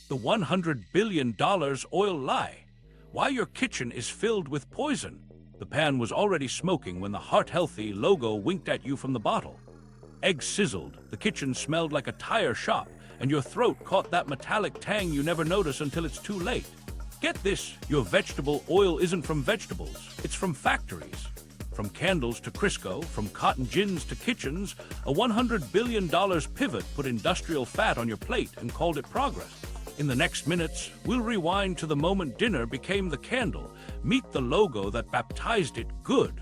The $100 billion oil lie. Why your kitchen is filled with poison. The pan was already smoking when the heart-healthy logo winked at you from the bottle. Eggs sizzled, the kitchen smelled like a tire shop, and your throat caught that metallic tang you never notice until it's too late. Get this, your vegetable oil isn't from vegetables, it's from factories. From candles to Crisco, from cotton gins to kitchens, a $100 billion pivot put industrial fat on your plate and called it progress. In the next minutes, we'll rewind to the moment dinner became the candle, meet the logo that baptized it good,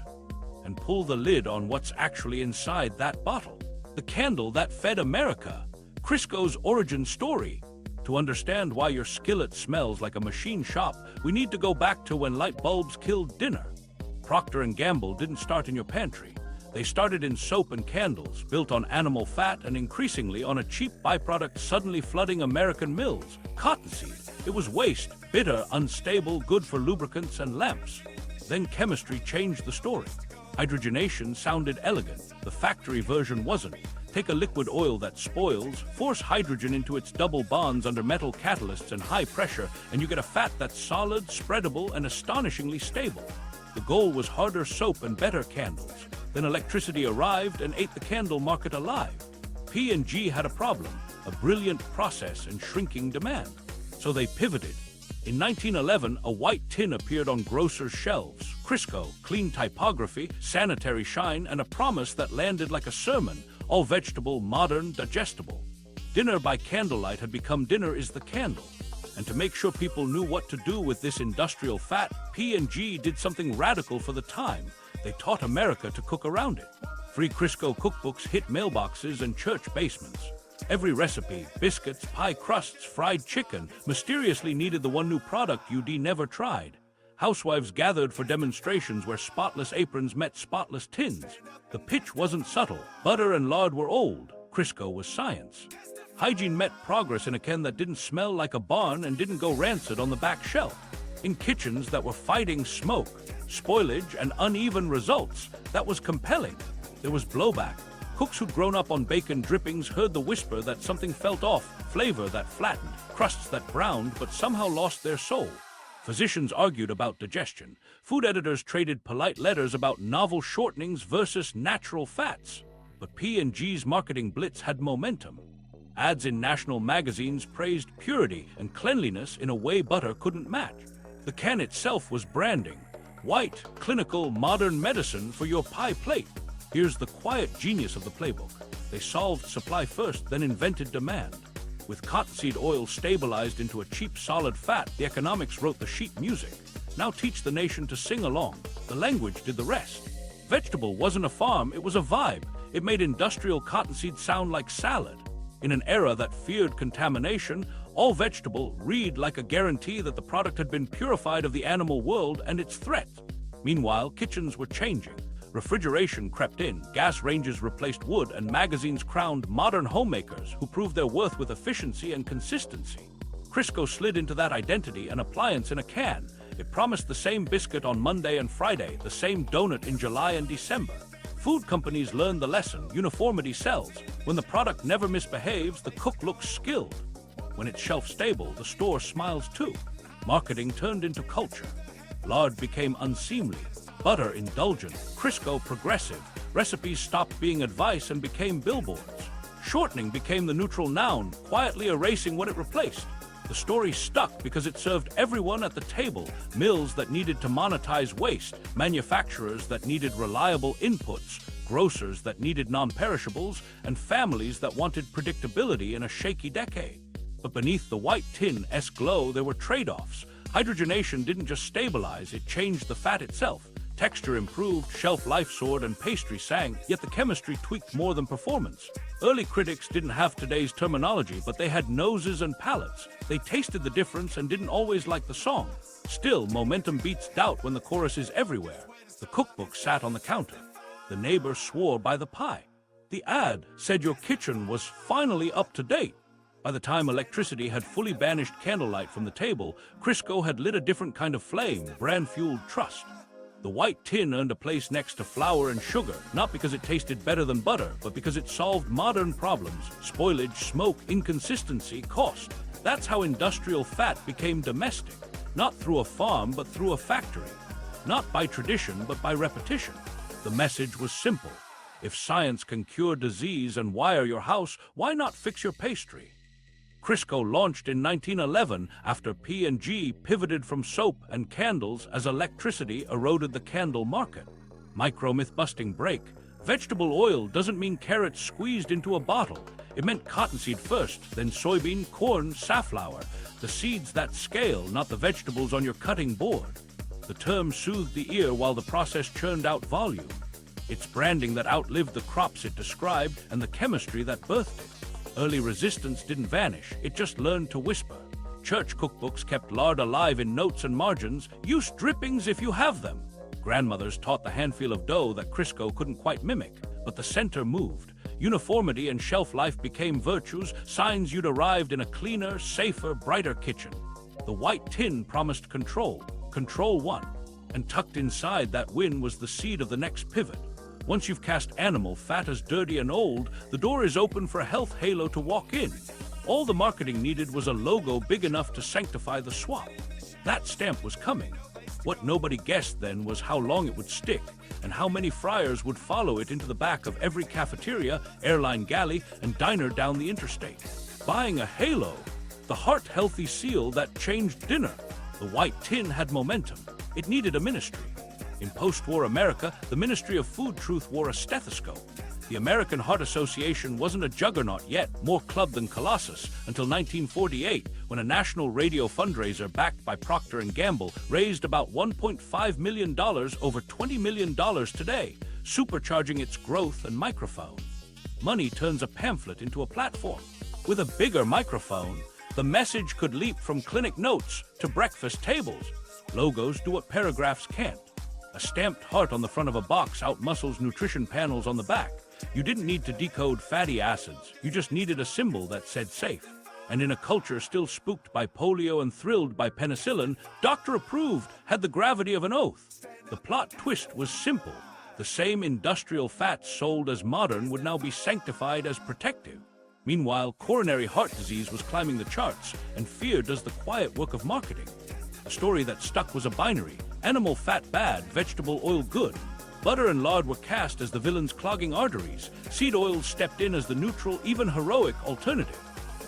and pull the lid on what's actually inside that bottle. The candle that fed America, Crisco's origin story. To understand why your skillet smells like a machine shop, we need to go back to when light bulbs killed dinner. Procter & Gamble didn't start in your pantry. They started in soap and candles, built on animal fat and increasingly on a cheap byproduct suddenly flooding American mills, cottonseed. It was waste, bitter, unstable, good for lubricants and lamps. Then chemistry changed the story. Hydrogenation sounded elegant. The factory version wasn't. Take a liquid oil that spoils, force hydrogen into its double bonds under metal catalysts and high pressure, and you get a fat that's solid, spreadable, and astonishingly stable. The goal was harder soap and better candles. Then electricity arrived and ate the candle market alive. P&G had a problem, a brilliant process and shrinking demand. So they pivoted. In 1911, a white tin appeared on grocers' shelves. Crisco, clean typography, sanitary shine, and a promise that landed like a sermon, all vegetable, modern, digestible. Dinner by candlelight had become dinner is the candle. And to make sure people knew what to do with this industrial fat, P&G did something radical for the time. They taught America to cook around it. Free Crisco cookbooks hit mailboxes and church basements. Every recipe, biscuits, pie crusts, fried chicken, mysteriously needed the one new product UD never tried. Housewives gathered for demonstrations where spotless aprons met spotless tins. The pitch wasn't subtle. Butter and lard were old. Crisco was science. Hygiene met progress in a can that didn't smell like a barn and didn't go rancid on the back shelf. In kitchens that were fighting smoke, spoilage, and uneven results, that was compelling. There was blowback. Cooks who'd grown up on bacon drippings heard the whisper that something felt off, flavor that flattened, crusts that browned but somehow lost their soul. Physicians argued about digestion. Food editors traded polite letters about novel shortenings versus natural fats. But P&G's marketing blitz had momentum. Ads in national magazines praised purity and cleanliness in a way butter couldn't match. The can itself was branding. White, clinical, modern medicine for your pie plate. Here's the quiet genius of the playbook. They solved supply first, then invented demand. With cottonseed oil stabilized into a cheap solid fat, the economics wrote the sheet music. Now teach the nation to sing along. The language did the rest. Vegetable wasn't a farm, it was a vibe. It made industrial cottonseed sound like salad. In an era that feared contamination, all vegetable read like a guarantee that the product had been purified of the animal world and its threat. Meanwhile, kitchens were changing. Refrigeration crept in, gas ranges replaced wood, and magazines crowned modern homemakers who proved their worth with efficiency and consistency. Crisco slid into that identity, an appliance in a can. It promised the same biscuit on Monday and Friday, the same donut in July and December. Food companies learned the lesson, uniformity sells. When the product never misbehaves, the cook looks skilled. When it's shelf-stable, the store smiles too. Marketing turned into culture. Lard became unseemly. Butter indulgent, Crisco progressive. Recipes stopped being advice and became billboards. Shortening became the neutral noun, quietly erasing what it replaced. The story stuck because it served everyone at the table. Mills that needed to monetize waste, manufacturers that needed reliable inputs, grocers that needed non-perishables, and families that wanted predictability in a shaky decade. But beneath the white tin's glow, there were trade-offs. Hydrogenation didn't just stabilize, it changed the fat itself. Texture improved, shelf life soared, and pastry sang, yet the chemistry tweaked more than performance. Early critics didn't have today's terminology, but they had noses and palates. They tasted the difference and didn't always like the song. Still, momentum beats doubt when the chorus is everywhere. The cookbook sat on the counter. The neighbor swore by the pie. The ad said your kitchen was finally up to date. By the time electricity had fully banished candlelight from the table, Crisco had lit a different kind of flame, brand-fueled trust. The white tin earned a place next to flour and sugar, not because it tasted better than butter, but because it solved modern problems: spoilage, smoke, inconsistency, cost. That's how industrial fat became domestic, not through a farm but through a factory. Not by tradition but by repetition. The message was simple. If science can cure disease and wire your house, why not fix your pastry? Crisco launched in 1911 after P&G pivoted from soap and candles as electricity eroded the candle market. Micro-myth-busting break. Vegetable oil doesn't mean carrots squeezed into a bottle. It meant cottonseed first, then soybean, corn, safflower. The seeds that scale, not the vegetables on your cutting board. The term soothed the ear while the process churned out volume. It's branding that outlived the crops it described and the chemistry that birthed it. Early resistance didn't vanish, it just learned to whisper. Church cookbooks kept lard alive in notes and margins. Use drippings if you have them. Grandmothers taught the handfeel of dough that Crisco couldn't quite mimic, but the center moved. Uniformity and shelf life became virtues, signs you'd arrived in a cleaner, safer, brighter kitchen. The white tin promised control. Control won. And tucked inside that win was the seed of the next pivot. Once you've cast animal fat as dirty and old, the door is open for a health halo to walk in. All the marketing needed was a logo big enough to sanctify the swap. That stamp was coming. What nobody guessed then was how long it would stick, and how many fryers would follow it into the back of every cafeteria, airline galley, and diner down the interstate. Buying a halo, the heart-healthy seal that changed dinner. The white tin had momentum. It needed a ministry. In post-war America, the Ministry of Food Truth wore a stethoscope. The American Heart Association wasn't a juggernaut yet, more club than Colossus, until 1948, when a national radio fundraiser backed by Procter & Gamble raised about $1.5 million, over $20 million today, supercharging its growth and microphone. Money turns a pamphlet into a platform. With a bigger microphone, the message could leap from clinic notes to breakfast tables. Logos do what paragraphs can't. A stamped heart on the front of a box outmuscles nutrition panels on the back. You didn't need to decode fatty acids. You just needed a symbol that said safe. And in a culture still spooked by polio and thrilled by penicillin, Doctor Approved had the gravity of an oath. The plot twist was simple. The same industrial fats sold as modern would now be sanctified as protective. Meanwhile, coronary heart disease was climbing the charts, and fear does the quiet work of marketing. The story that stuck was a binary. Animal fat bad, vegetable oil good. Butter and lard were cast as the villains clogging arteries. Seed oils stepped in as the neutral, even heroic alternative.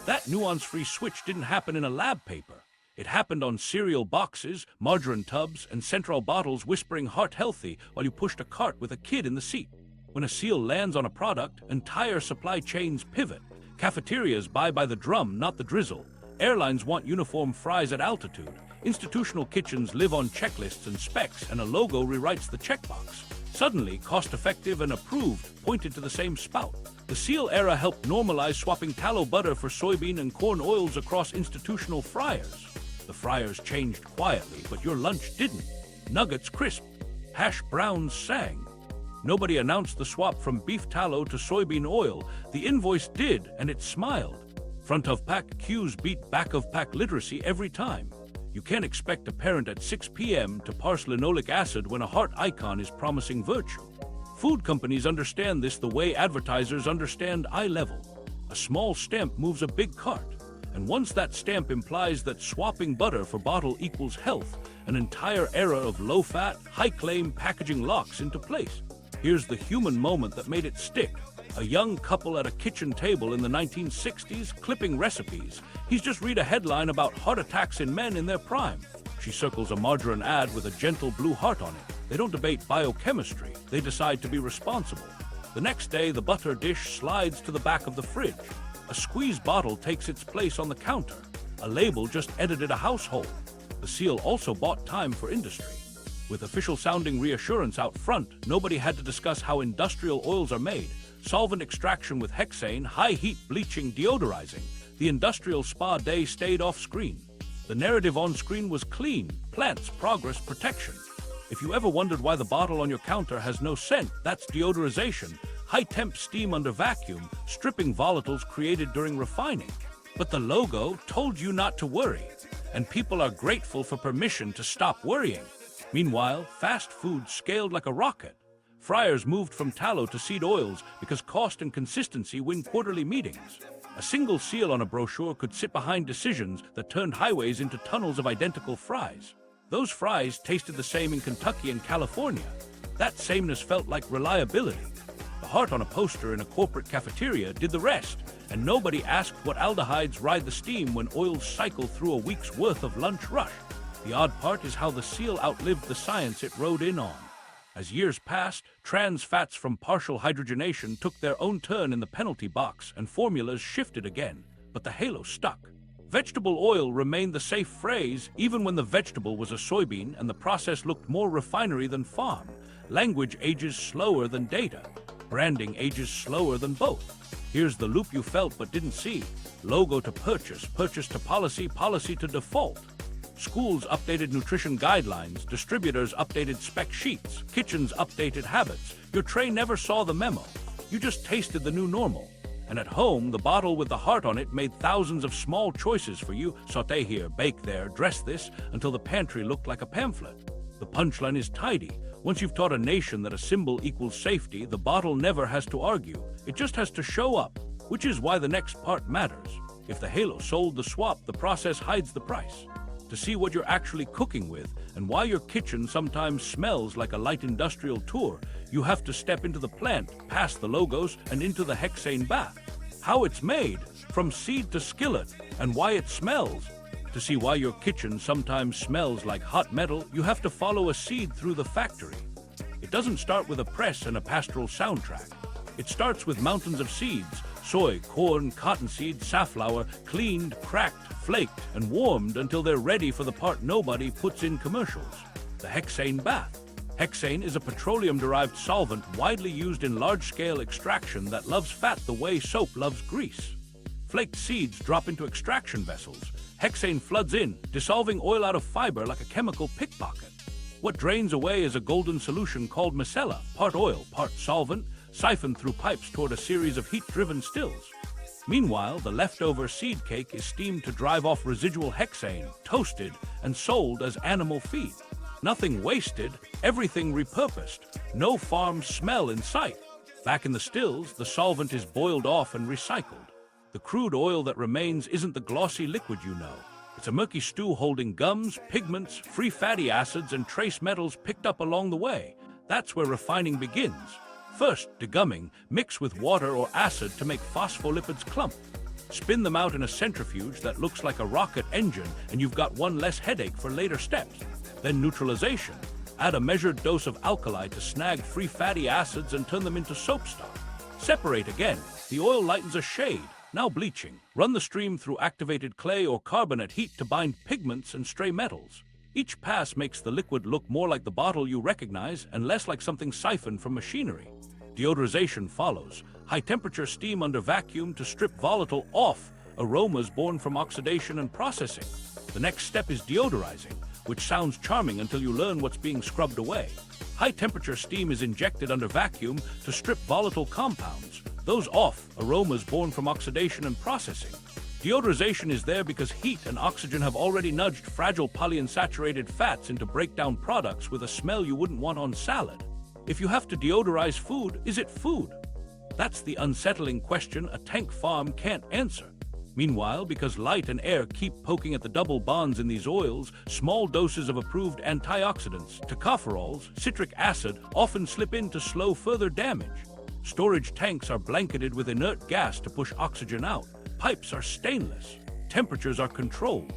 That nuance-free switch didn't happen in a lab paper. It happened on cereal boxes, margarine tubs, and Central bottles whispering heart healthy while you pushed a cart with a kid in the seat. When a seal lands on a product, entire supply chains pivot. Cafeterias buy by the drum, not the drizzle. Airlines want uniform fries at altitude. Institutional kitchens live on checklists and specs, and a logo rewrites the checkbox. Suddenly, cost-effective and approved pointed to the same spout. The seal era helped normalize swapping tallow butter for soybean and corn oils across institutional fryers. The fryers changed quietly, but your lunch didn't. Nuggets crisped. Hash browns sang. Nobody announced the swap from beef tallow to soybean oil. The invoice did, and it smiled. Front-of-pack cues beat back-of-pack literacy every time. You can't expect a parent at 6 p.m. to parse linoleic acid when a heart icon is promising virtue. Food companies understand this the way advertisers understand eye level. A small stamp moves a big cart. And once that stamp implies that swapping butter for bottle equals health, an entire era of low-fat, high-claim packaging locks into place. Here's the human moment that made it stick. A young couple at a kitchen table in the 1960s clipping recipes. He's just read a headline about heart attacks in men in their prime. She circles a margarine ad with a gentle blue heart on it. They don't debate biochemistry. They decide to be responsible. The next day, the butter dish slides to the back of the fridge. A squeeze bottle takes its place on the counter. A label just edited a household. The seal also bought time for industry. With official-sounding reassurance out front, nobody had to discuss how industrial oils are made. Solvent extraction with hexane, high-heat bleaching, deodorizing. The industrial spa day stayed off-screen. The narrative on-screen was clean, plants, progress, protection. If you ever wondered why the bottle on your counter has no scent, that's deodorization. High-temp steam under vacuum, stripping volatiles created during refining. But the logo told you not to worry, and people are grateful for permission to stop worrying. Meanwhile, fast food scaled like a rocket. Fryers moved from tallow to seed oils because cost and consistency win quarterly meetings. A single seal on a brochure could sit behind decisions that turned highways into tunnels of identical fries. Those fries tasted the same in Kentucky and California. That sameness felt like reliability. The heart on a poster in a corporate cafeteria did the rest, and nobody asked what aldehydes ride the steam when oils cycle through a week's worth of lunch rush. The odd part is how the seal outlived the science it rode in on. As years passed, trans fats from partial hydrogenation took their own turn in the penalty box and formulas shifted again, but the halo stuck. Vegetable oil remained the safe phrase even when the vegetable was a soybean and the process looked more refinery than farm. Language ages slower than data. Branding ages slower than both. Here's the loop you felt but didn't see. Logo to purchase, purchase to policy, policy to default. Schools updated nutrition guidelines, distributors updated spec sheets, kitchens updated habits. Your tray never saw the memo. You just tasted the new normal. And at home, the bottle with the heart on it made thousands of small choices for you. Sauté here, bake there, dress this, until the pantry looked like a pamphlet. The punchline is tidy. Once you've taught a nation that a symbol equals safety, the bottle never has to argue. It just has to show up, which is why the next part matters. If the halo sold the swap, the process hides the price. To see what you're actually cooking with and why your kitchen sometimes smells like a light industrial tour, you have to step into the plant, past the logos, and into the Hexane Bath. How it's made, from seed to skillet, and why it smells. To see why your kitchen sometimes smells like hot metal, you have to follow a seed through the factory. It doesn't start with a press and a pastoral soundtrack. It starts with mountains of seeds, soy, corn, cottonseed, safflower, cleaned, cracked, flaked, and warmed until they're ready for the part nobody puts in commercials, the Hexane Bath. Hexane is a petroleum-derived solvent widely used in large-scale extraction that loves fat the way soap loves grease. Flaked seeds drop into extraction vessels. Hexane floods in, dissolving oil out of fiber like a chemical pickpocket. What drains away is a golden solution called micella, part oil, part solvent, siphoned through pipes toward a series of heat-driven stills. Meanwhile, the leftover seed cake is steamed to drive off residual hexane, toasted, and sold as animal feed. Nothing wasted, everything repurposed. No farm smell in sight. Back in the stills, the solvent is boiled off and recycled. The crude oil that remains isn't the glossy liquid you know. It's a murky stew holding gums, pigments, free fatty acids, and trace metals picked up along the way. That's where refining begins. First, degumming, mix with water or acid to make phospholipids clump. Spin them out in a centrifuge that looks like a rocket engine, and you've got one less headache for later steps. Then neutralization. Add a measured dose of alkali to snag free fatty acids and turn them into soap stock. Separate again. The oil lightens a shade. Now bleaching. Run the stream through activated clay or carbonate heat to bind pigments and stray metals. Each pass makes the liquid look more like the bottle you recognize and less like something siphoned from machinery. Deodorization follows. High-temperature steam under vacuum to strip volatile off, aromas born from oxidation and processing. The next step is deodorizing, which sounds charming until you learn what's being scrubbed away. High-temperature steam is injected under vacuum to strip volatile compounds. Those off, aromas born from oxidation and processing. Deodorization is there because heat and oxygen have already nudged fragile polyunsaturated fats into breakdown products with a smell you wouldn't want on salad. If you have to deodorize food, is it food? That's the unsettling question a tank farm can't answer. Meanwhile, because light and air keep poking at the double bonds in these oils, small doses of approved antioxidants, tocopherols, citric acid, often slip in to slow further damage. Storage tanks are blanketed with inert gas to push oxygen out. Pipes are stainless. Temperatures are controlled.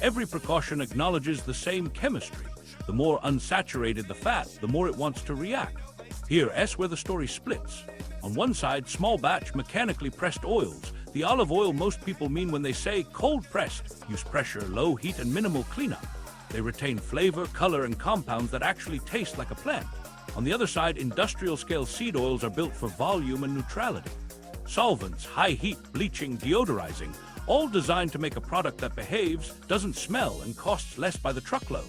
Every precaution acknowledges the same chemistry. The more unsaturated the fat, the more it wants to react. Here, where the story splits. On one side, small batch mechanically pressed oils. The olive oil most people mean when they say cold pressed. Use pressure, low heat, and minimal cleanup. They retain flavor, color, and compounds that actually taste like a plant. On the other side, industrial-scale seed oils are built for volume and neutrality. Solvents, high heat, bleaching, deodorizing, all designed to make a product that behaves, doesn't smell, and costs less by the truckload.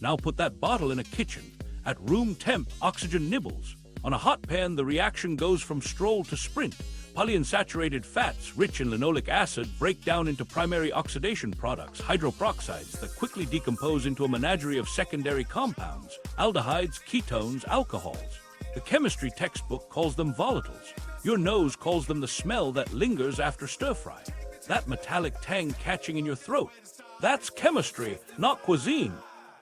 Now put that bottle in a kitchen. At room temp, oxygen nibbles. On a hot pan, the reaction goes from stroll to sprint. Polyunsaturated fats, rich in linoleic acid, break down into primary oxidation products, hydroperoxides, that quickly decompose into a menagerie of secondary compounds, aldehydes, ketones, alcohols. The chemistry textbook calls them volatiles. Your nose calls them the smell that lingers after stir-fry. That metallic tang catching in your throat. That's chemistry, not cuisine.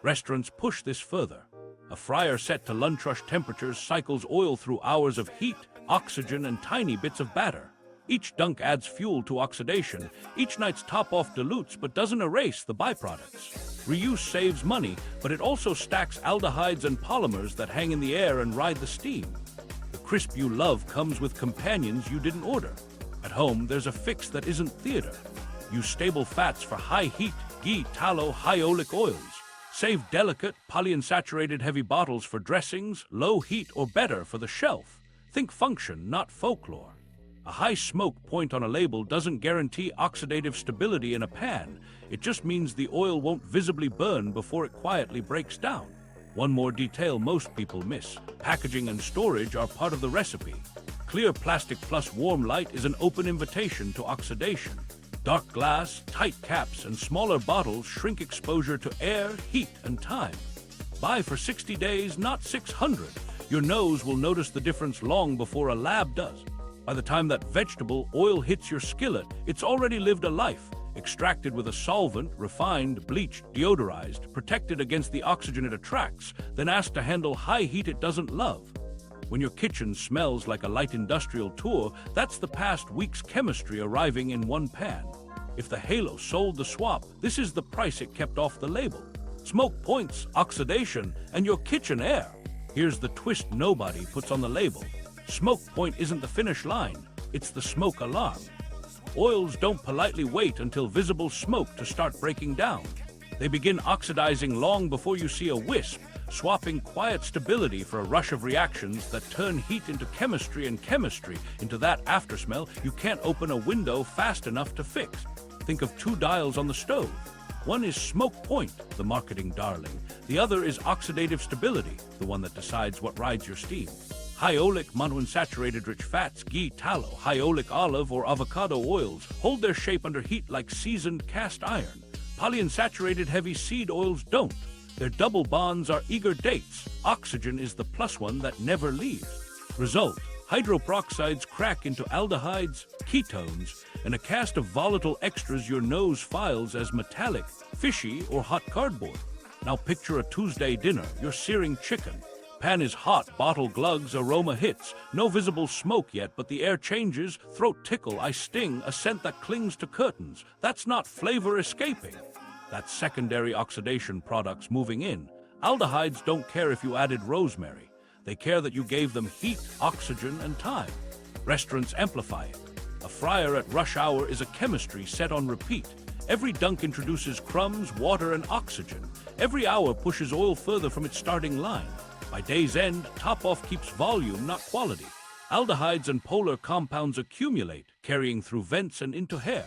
Restaurants push this further. A fryer set to lunch rush temperatures cycles oil through hours of heat, oxygen, and tiny bits of batter. Each dunk adds fuel to oxidation. Each night's top-off dilutes but doesn't erase the byproducts. Reuse saves money, but it also stacks aldehydes and polymers that hang in the air and ride the steam. The crisp you love comes with companions you didn't order. At home, there's a fix that isn't theater. Use stable fats for high heat, ghee, tallow, high oleic oils. Save delicate, polyunsaturated heavy bottles for dressings, low heat, or better for the shelf. Think function, not folklore. A high smoke point on a label doesn't guarantee oxidative stability in a pan. It just means the oil won't visibly burn before it quietly breaks down. One more detail most people miss. Packaging and storage are part of the recipe. Clear plastic plus warm light is an open invitation to oxidation. Dark glass, tight caps, and smaller bottles shrink exposure to air, heat, and time. Buy for 60 days, not 600. Your nose will notice the difference long before a lab does. By the time that vegetable oil hits your skillet, it's already lived a life, extracted with a solvent, refined, bleached, deodorized, protected against the oxygen it attracts, then asked to handle high heat it doesn't love. When your kitchen smells like a light industrial tour, that's the past week's chemistry arriving in one pan. If the Halo sold the swap, this is the price it kept off the label. Smoke points, oxidation, and your kitchen air. Here's the twist nobody puts on the label. Smoke point isn't the finish line, it's the smoke alarm. Oils don't politely wait until visible smoke to start breaking down. They begin oxidizing long before you see a wisp, swapping quiet stability for a rush of reactions that turn heat into chemistry and chemistry into that aftersmell you can't open a window fast enough to fix. Think of two dials on the stove. One is smoke point, the marketing darling. The other is oxidative stability, the one that decides what rides your steam. High oleic monounsaturated rich fats, ghee, tallow, high oleic olive or avocado oils hold their shape under heat like seasoned cast iron. Polyunsaturated heavy seed oils don't. Their double bonds are eager dates. Oxygen is the plus one that never leaves. Result, hydroperoxides crack into aldehydes, ketones, and a cast of volatile extras your nose files as metallic, fishy, or hot cardboard. Now picture a Tuesday dinner, you're searing chicken. Pan is hot, bottle glugs, aroma hits. No visible smoke yet, but the air changes, throat tickle, eye sting, a scent that clings to curtains. That's not flavor escaping. That's secondary oxidation products moving in. Aldehydes don't care if you added rosemary. They care that you gave them heat, oxygen, and time. Restaurants amplify it. A fryer at rush hour is a chemistry set on repeat. Every dunk introduces crumbs, water, and oxygen. Every hour pushes oil further from its starting line. By day's end, top-off keeps volume, not quality. Aldehydes and polar compounds accumulate, carrying through vents and into hair.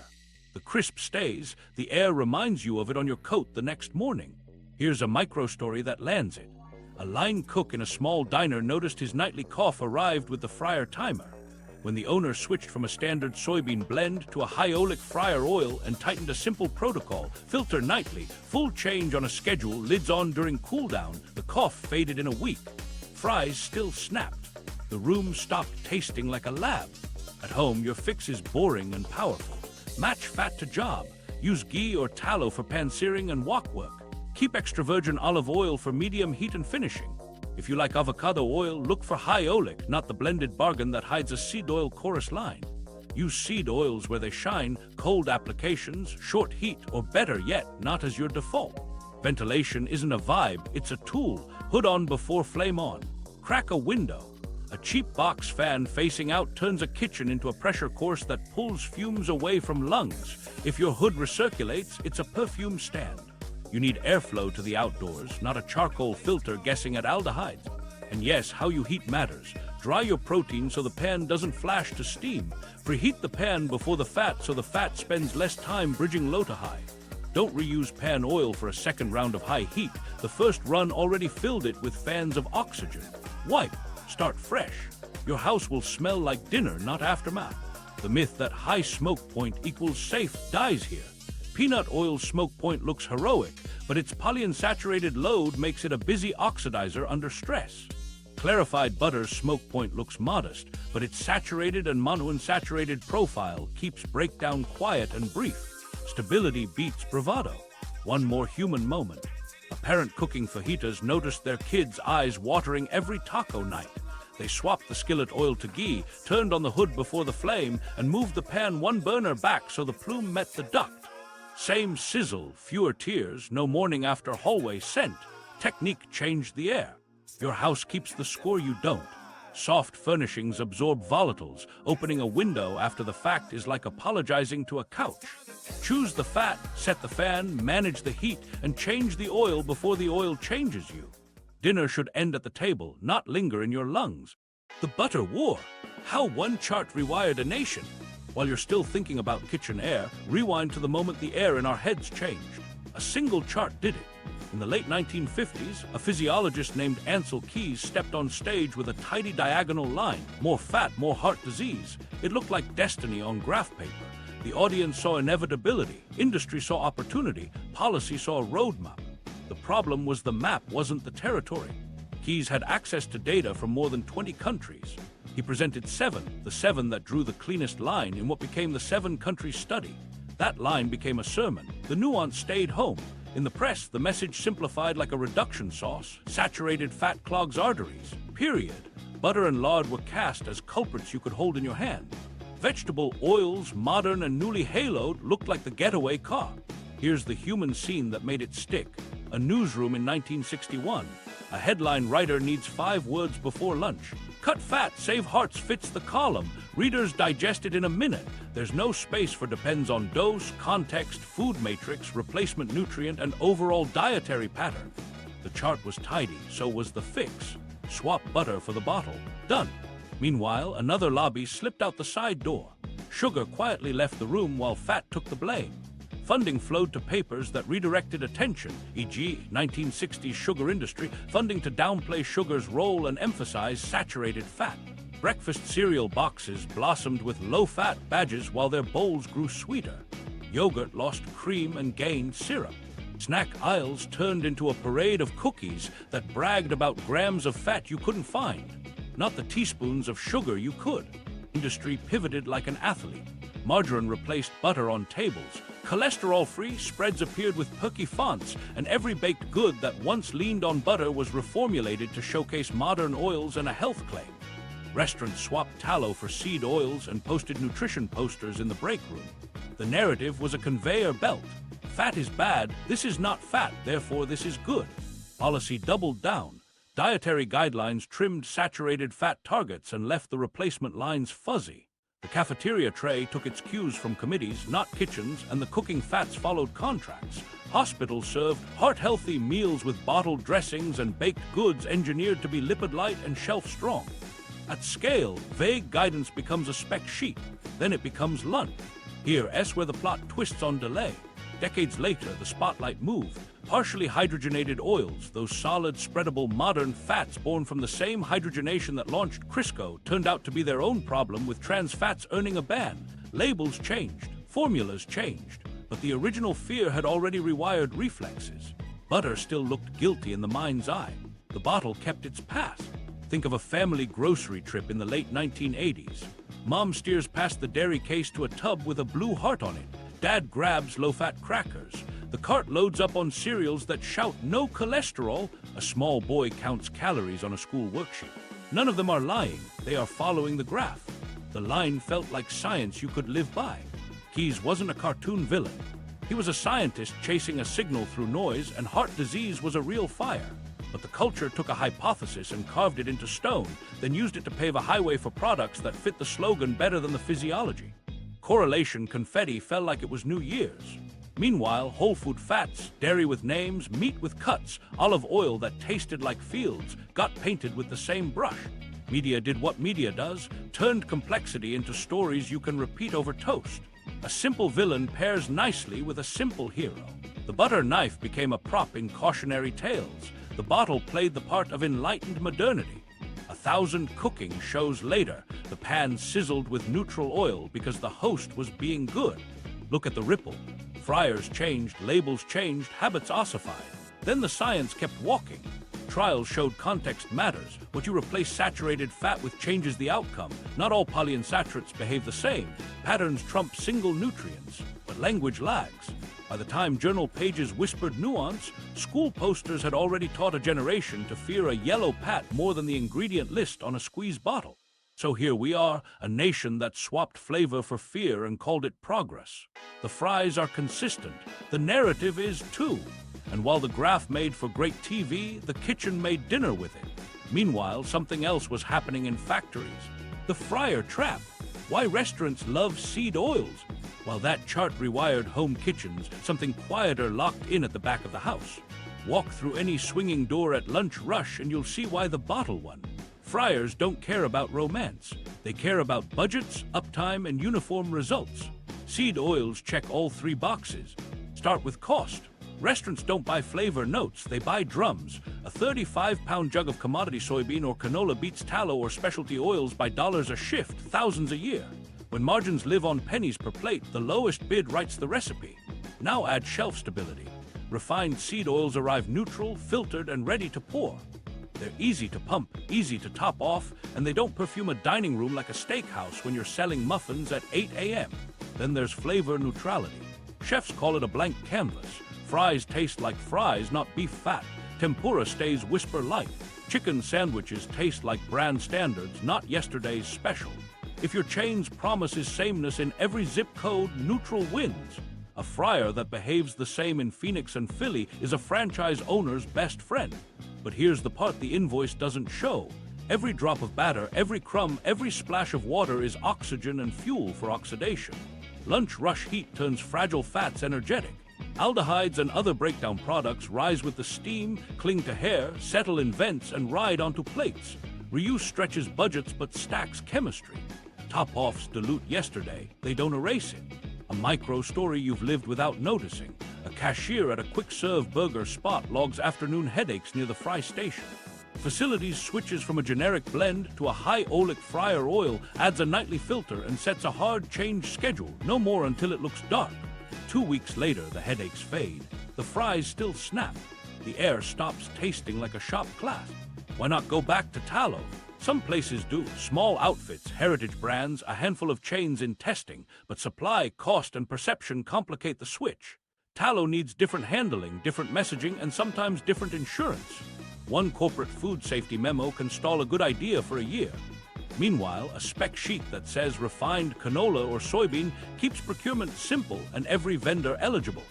The crisp stays, the air reminds you of it on your coat the next morning. Here's a micro-story that lands it. A line cook in a small diner noticed his nightly cough arrived with the fryer timer. When the owner switched from a standard soybean blend to a high oleic fryer oil and tightened a simple protocol, filter nightly, full change on a schedule, lids on during cool down, the cough faded in a week. Fries still snapped. The room stopped tasting like a lab. At home, your fix is boring and powerful. Match fat to job. Use ghee or tallow for pan searing and wok work. Keep extra virgin olive oil for medium heat and finishing. If you like avocado oil, look for high oleic, not the blended bargain that hides a seed oil chorus line. Use seed oils where they shine, cold applications, short heat, or better yet, not as your default. Ventilation isn't a vibe, it's a tool. Hood on before flame on. Crack a window. A cheap box fan facing out turns a kitchen into a pressure course that pulls fumes away from lungs. If your hood recirculates, it's a perfume stand. You need airflow to the outdoors, not a charcoal filter guessing at aldehydes. And yes, how you heat matters. Dry your protein so the pan doesn't flash to steam. Preheat the pan before the fat so the fat spends less time bridging low to high. Don't reuse pan oil for a second round of high heat. The first run already filled it with fans of oxygen. Wipe. Start fresh. Your house will smell like dinner, not aftermath. The myth that high smoke point equals safe dies here. Peanut oil smoke point looks heroic, but its polyunsaturated load makes it a busy oxidizer under stress. Clarified butter's smoke point looks modest, but its saturated and monounsaturated profile keeps breakdown quiet and brief. Stability beats bravado. One more human moment. A parent cooking fajitas noticed their kids' eyes watering every taco night. They swapped the skillet oil to ghee, turned on the hood before the flame, and moved the pan one burner back so the plume met the duct. Same sizzle, fewer tears, no morning after hallway scent. Technique changed the air. Your house keeps the score, you don't. Soft furnishings absorb volatiles. Opening a window after the fact is like apologizing to a couch. Choose the fat, set the fan, manage the heat, and change the oil before the oil changes you. Dinner should end at the table, not linger in your lungs. The butter war. How one chart rewired a nation. While you're still thinking about kitchen air, rewind to the moment the air in our heads changed. A single chart did it. In the late 1950s, a physiologist named Ancel Keys stepped on stage with a tidy diagonal line. More fat, more heart disease. It looked like destiny on graph paper. The audience saw inevitability. Industry saw opportunity. Policy saw a roadmap. The problem was the map wasn't the territory. Keys had access to data from more than 20 countries. He presented the seven that drew the cleanest line in what became the 7-country study. That line became a sermon. The nuance stayed home. In the press, the message simplified like a reduction sauce. Saturated fat clogs arteries. Period. Butter and lard were cast as culprits you could hold in your hand. Vegetable oils, modern and newly haloed, looked like the getaway car. Here's the human scene that made it stick. A newsroom in 1961. A headline writer needs 5 words before lunch. Cut fat, save hearts fits the column. Readers digest it in a minute. There's no space for depends on dose, context, food matrix, replacement nutrient, and overall dietary pattern. The chart was tidy, so was the fix. Swap butter for the bottle. Done. Meanwhile, another lobby slipped out the side door. Sugar quietly left the room while fat took the blame. Funding flowed to papers that redirected attention, e.g. 1960s sugar industry, funding to downplay sugar's role and emphasize saturated fat. Breakfast cereal boxes blossomed with low-fat badges while their bowls grew sweeter. Yogurt lost cream and gained syrup. Snack aisles turned into a parade of cookies that bragged about grams of fat you couldn't find, not the teaspoons of sugar you could. Industry pivoted like an athlete. Margarine replaced butter on tables. Cholesterol-free spreads appeared with perky fonts, and every baked good that once leaned on butter was reformulated to showcase modern oils and a health claim. Restaurants swapped tallow for seed oils and posted nutrition posters in the break room. The narrative was a conveyor belt. Fat is bad, this is not fat, therefore this is good. Policy doubled down. Dietary guidelines trimmed saturated fat targets and left the replacement lines fuzzy. The cafeteria tray took its cues from committees, not kitchens, and the cooking fats followed contracts. Hospitals served heart-healthy meals with bottled dressings and baked goods engineered to be lipid-light and shelf-strong. At scale, vague guidance becomes a spec sheet. Then it becomes lunch. Here's where the plot twists on delay. Decades later, the spotlight moved. Partially hydrogenated oils, those solid, spreadable, modern fats born from the same hydrogenation that launched Crisco, turned out to be their own problem, with trans fats earning a ban. Labels changed, formulas changed, but the original fear had already rewired reflexes. Butter still looked guilty in the mind's eye. The bottle kept its past. Think of a family grocery trip in the late 1980s. Mom steers past the dairy case to a tub with a blue heart on it. Dad grabs low-fat crackers. The cart loads up on cereals that shout no cholesterol. A small boy counts calories on a school worksheet. None of them are lying. They are following the graph. The line felt like science you could live by. Keys wasn't a cartoon villain. He was a scientist chasing a signal through noise, and heart disease was a real fire. But the culture took a hypothesis and carved it into stone, then used it to pave a highway for products that fit the slogan better than the physiology. Correlation confetti fell like it was New Year's. Meanwhile, whole food fats, dairy with names, meat with cuts, olive oil that tasted like fields, got painted with the same brush. Media did what media does, turned complexity into stories you can repeat over toast. A simple villain pairs nicely with a simple hero. The butter knife became a prop in cautionary tales. The bottle played the part of enlightened modernity. 1,000 cooking shows later, the pan sizzled with neutral oil because the host was being good. Look at the ripple. Fryers changed, labels changed, habits ossified. Then the science kept walking. Trials showed context matters. What you replace saturated fat with changes the outcome. Not all polyunsaturates behave the same. Patterns trump single nutrients, but language lags. By the time journal pages whispered nuance, school posters had already taught a generation to fear a yellow pat more than the ingredient list on a squeeze bottle. So here we are, a nation that swapped flavor for fear and called it progress. The fries are consistent. The narrative is too. And while the graph made for great TV, the kitchen made dinner with it. Meanwhile, something else was happening in factories. The fryer trap. Why restaurants love seed oils. While that chart rewired home kitchens, something quieter locked in at the back of the house. Walk through any swinging door at lunch rush and you'll see why the bottle won. Fryers don't care about romance. They care about budgets, uptime, and uniform results. Seed oils check all three boxes. Start with cost. Restaurants don't buy flavor notes, they buy drums. A 35-pound jug of commodity soybean or canola beats tallow or specialty oils by dollars a shift, thousands a year. When margins live on pennies per plate, the lowest bid writes the recipe. Now add shelf stability. Refined seed oils arrive neutral, filtered, and ready to pour. They're easy to pump, easy to top off, and they don't perfume a dining room like a steakhouse when you're selling muffins at 8 a.m. Then there's flavor neutrality. Chefs call it a blank canvas. Fries taste like fries, not beef fat. Tempura stays whisper light. Chicken sandwiches taste like brand standards, not yesterday's special. If your chain's promises sameness in every zip code, neutral wins. A fryer that behaves the same in Phoenix and Philly is a franchise owner's best friend. But here's the part the invoice doesn't show. Every drop of batter, every crumb, every splash of water is oxygen and fuel for oxidation. Lunch rush heat turns fragile fats energetic. Aldehydes and other breakdown products rise with the steam, cling to hair, settle in vents, and ride onto plates. Reuse stretches budgets but stacks chemistry. Top-offs dilute yesterday, they don't erase it. A micro-story you've lived without noticing. A cashier at a quick-serve burger spot logs afternoon headaches near the fry station. Facilities switches from a generic blend to a high-oleic fryer oil, adds a nightly filter, and sets a hard change schedule, no more until it looks dark. 2 weeks later, the headaches fade. The fries still snap. The air stops tasting like a shop class. Why not go back to tallow? Some places do. Small outfits, heritage brands, a handful of chains in testing, but supply, cost, and perception complicate the switch. Tallow needs different handling, different messaging, and sometimes different insurance. One corporate food safety memo can stall a good idea for a year. Meanwhile, a spec sheet that says refined canola or soybean keeps procurement simple and every vendor eligible.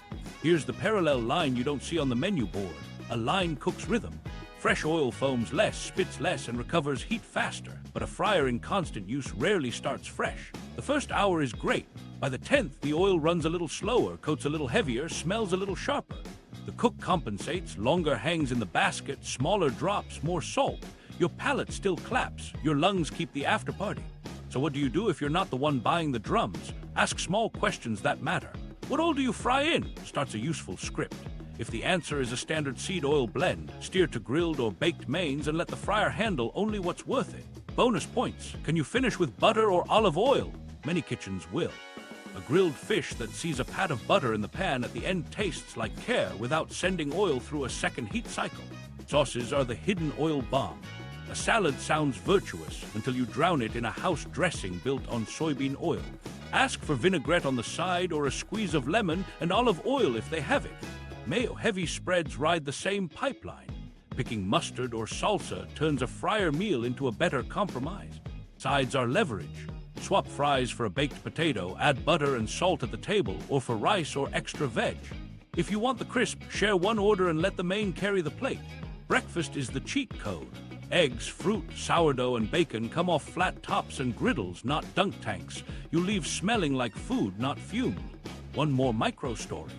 Here's the parallel line you don't see on the menu board. A line cooks rhythm. Fresh oil foams less, spits less, and recovers heat faster. But a fryer in constant use rarely starts fresh. The first hour is great. By the 10th, the oil runs a little slower, coats a little heavier, smells a little sharper. The cook compensates, longer hangs in the basket, smaller drops, more salt. Your palate still claps, your lungs keep the after party. So what do you do if you're not the one buying the drums? Ask small questions that matter. What oil do you fry in? Starts a useful script. If the answer is a standard seed oil blend, steer to grilled or baked mains and let the fryer handle only what's worth it. Bonus points. Can you finish with butter or olive oil? Many kitchens will. A grilled fish that sees a pat of butter in the pan at the end tastes like care without sending oil through a second heat cycle. Sauces are the hidden oil bomb. A salad sounds virtuous until you drown it in a house dressing built on soybean oil. Ask for vinaigrette on the side or a squeeze of lemon and olive oil if they have it. Mayo-heavy spreads ride the same pipeline. Picking mustard or salsa turns a fryer meal into a better compromise. Sides are leverage. Swap fries for a baked potato, add butter and salt at the table, or for rice or extra veg. If you want the crisp, share one order and let the main carry the plate. Breakfast is the cheat code. Eggs, fruit, sourdough, and bacon come off flat tops and griddles, not dunk tanks. You leave smelling like food, not fumed. One more micro story.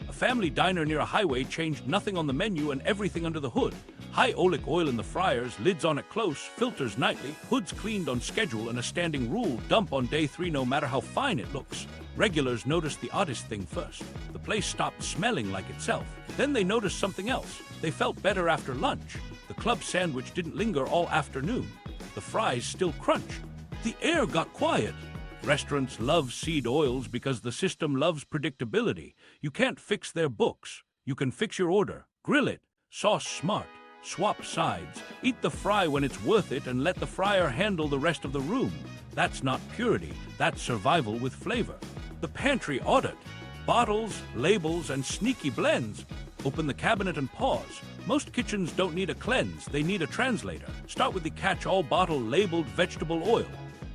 A family diner near a highway changed nothing on the menu and everything under the hood. High oleic oil in the fryers, lids on it close, filters nightly, hoods cleaned on schedule, and a standing rule, dump on day 3 no matter how fine it looks. Regulars noticed the oddest thing first. The place stopped smelling like itself. Then they noticed something else. They felt better after lunch. The club sandwich didn't linger all afternoon. The fries still crunch. The air got quiet. Restaurants love seed oils because the system loves predictability. You can't fix their books. You can fix your order. Grill it. Sauce smart. Swap sides. Eat the fry when it's worth it and let the fryer handle the rest of the room. That's not purity, that's survival with flavor. The pantry audit. Bottles, labels, and sneaky blends. Open the cabinet and pause. Most kitchens don't need a cleanse, they need a translator. Start with the catch-all bottle labeled vegetable oil.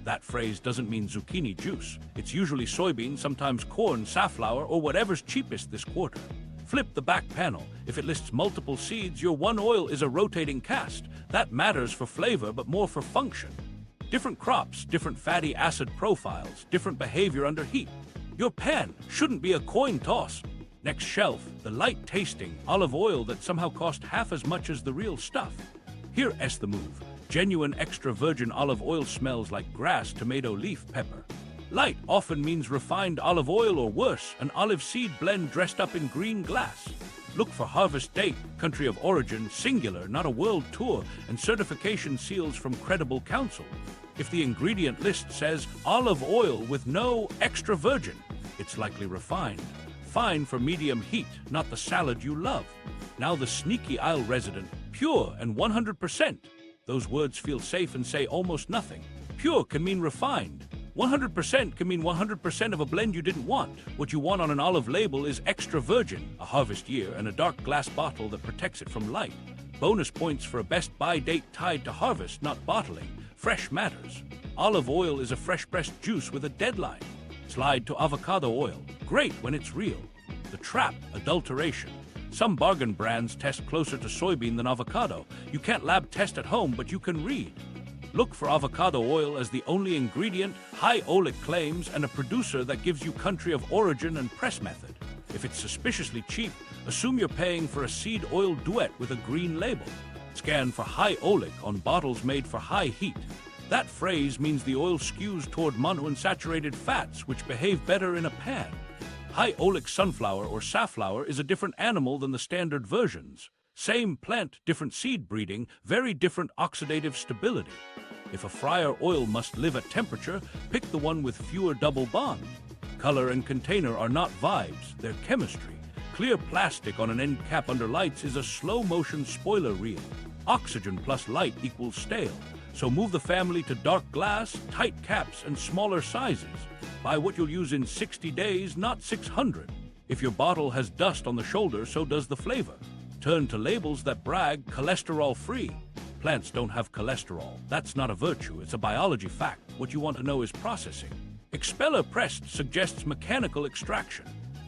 That phrase doesn't mean zucchini juice. It's usually soybean, sometimes corn, safflower, or whatever's cheapest this quarter. Flip the back panel. If it lists multiple seeds, your one oil is a rotating cast. That matters for flavor, but more for function. Different crops, different fatty acid profiles, different behavior under heat. Your pan shouldn't be a coin toss. Next shelf, the light-tasting olive oil that somehow cost half as much as the real stuff. Here's the move. Genuine extra virgin olive oil smells like grass, tomato, leaf, pepper. Light often means refined olive oil or worse, an olive seed blend dressed up in green glass. Look for harvest date, country of origin, singular, not a world tour, and certification seals from credible counsel. If the ingredient list says olive oil with no extra virgin, it's likely refined. Fine for medium heat, not the salad you love. Now the sneaky aisle resident, pure and 100%. Those words feel safe and say almost nothing. Pure can mean refined. 100% can mean 100% of a blend you didn't want. What you want on an olive label is extra virgin, a harvest year, and a dark glass bottle that protects it from light. Bonus points for a best buy date tied to harvest, not bottling. Fresh matters. Olive oil is a fresh-pressed juice with a deadline. Slide to avocado oil. Great when it's real. The trap, adulteration. Some bargain brands test closer to soybean than avocado. You can't lab test at home, but you can read. Look for avocado oil as the only ingredient, high oleic claims, and a producer that gives you country of origin and press method. If it's suspiciously cheap, assume you're paying for a seed oil duet with a green label. Scan for high oleic on bottles made for high heat. That phrase means the oil skews toward monounsaturated fats, which behave better in a pan. High oleic sunflower or safflower is a different animal than the standard versions. Same plant, different seed breeding, very different oxidative stability. If a fryer oil must live at temperature, pick the one with fewer double bonds. Color and container are not vibes, they're chemistry. Clear plastic on an end cap under lights is a slow-motion spoiler reel. Oxygen plus light equals stale. So move the family to dark glass, tight caps, and smaller sizes. Buy what you'll use in 60 days, not 600. If your bottle has dust on the shoulder, so does the flavor. Turn to labels that brag cholesterol-free. Plants don't have cholesterol. That's not a virtue, it's a biology fact. What you want to know is processing. Expeller pressed suggests mechanical extraction.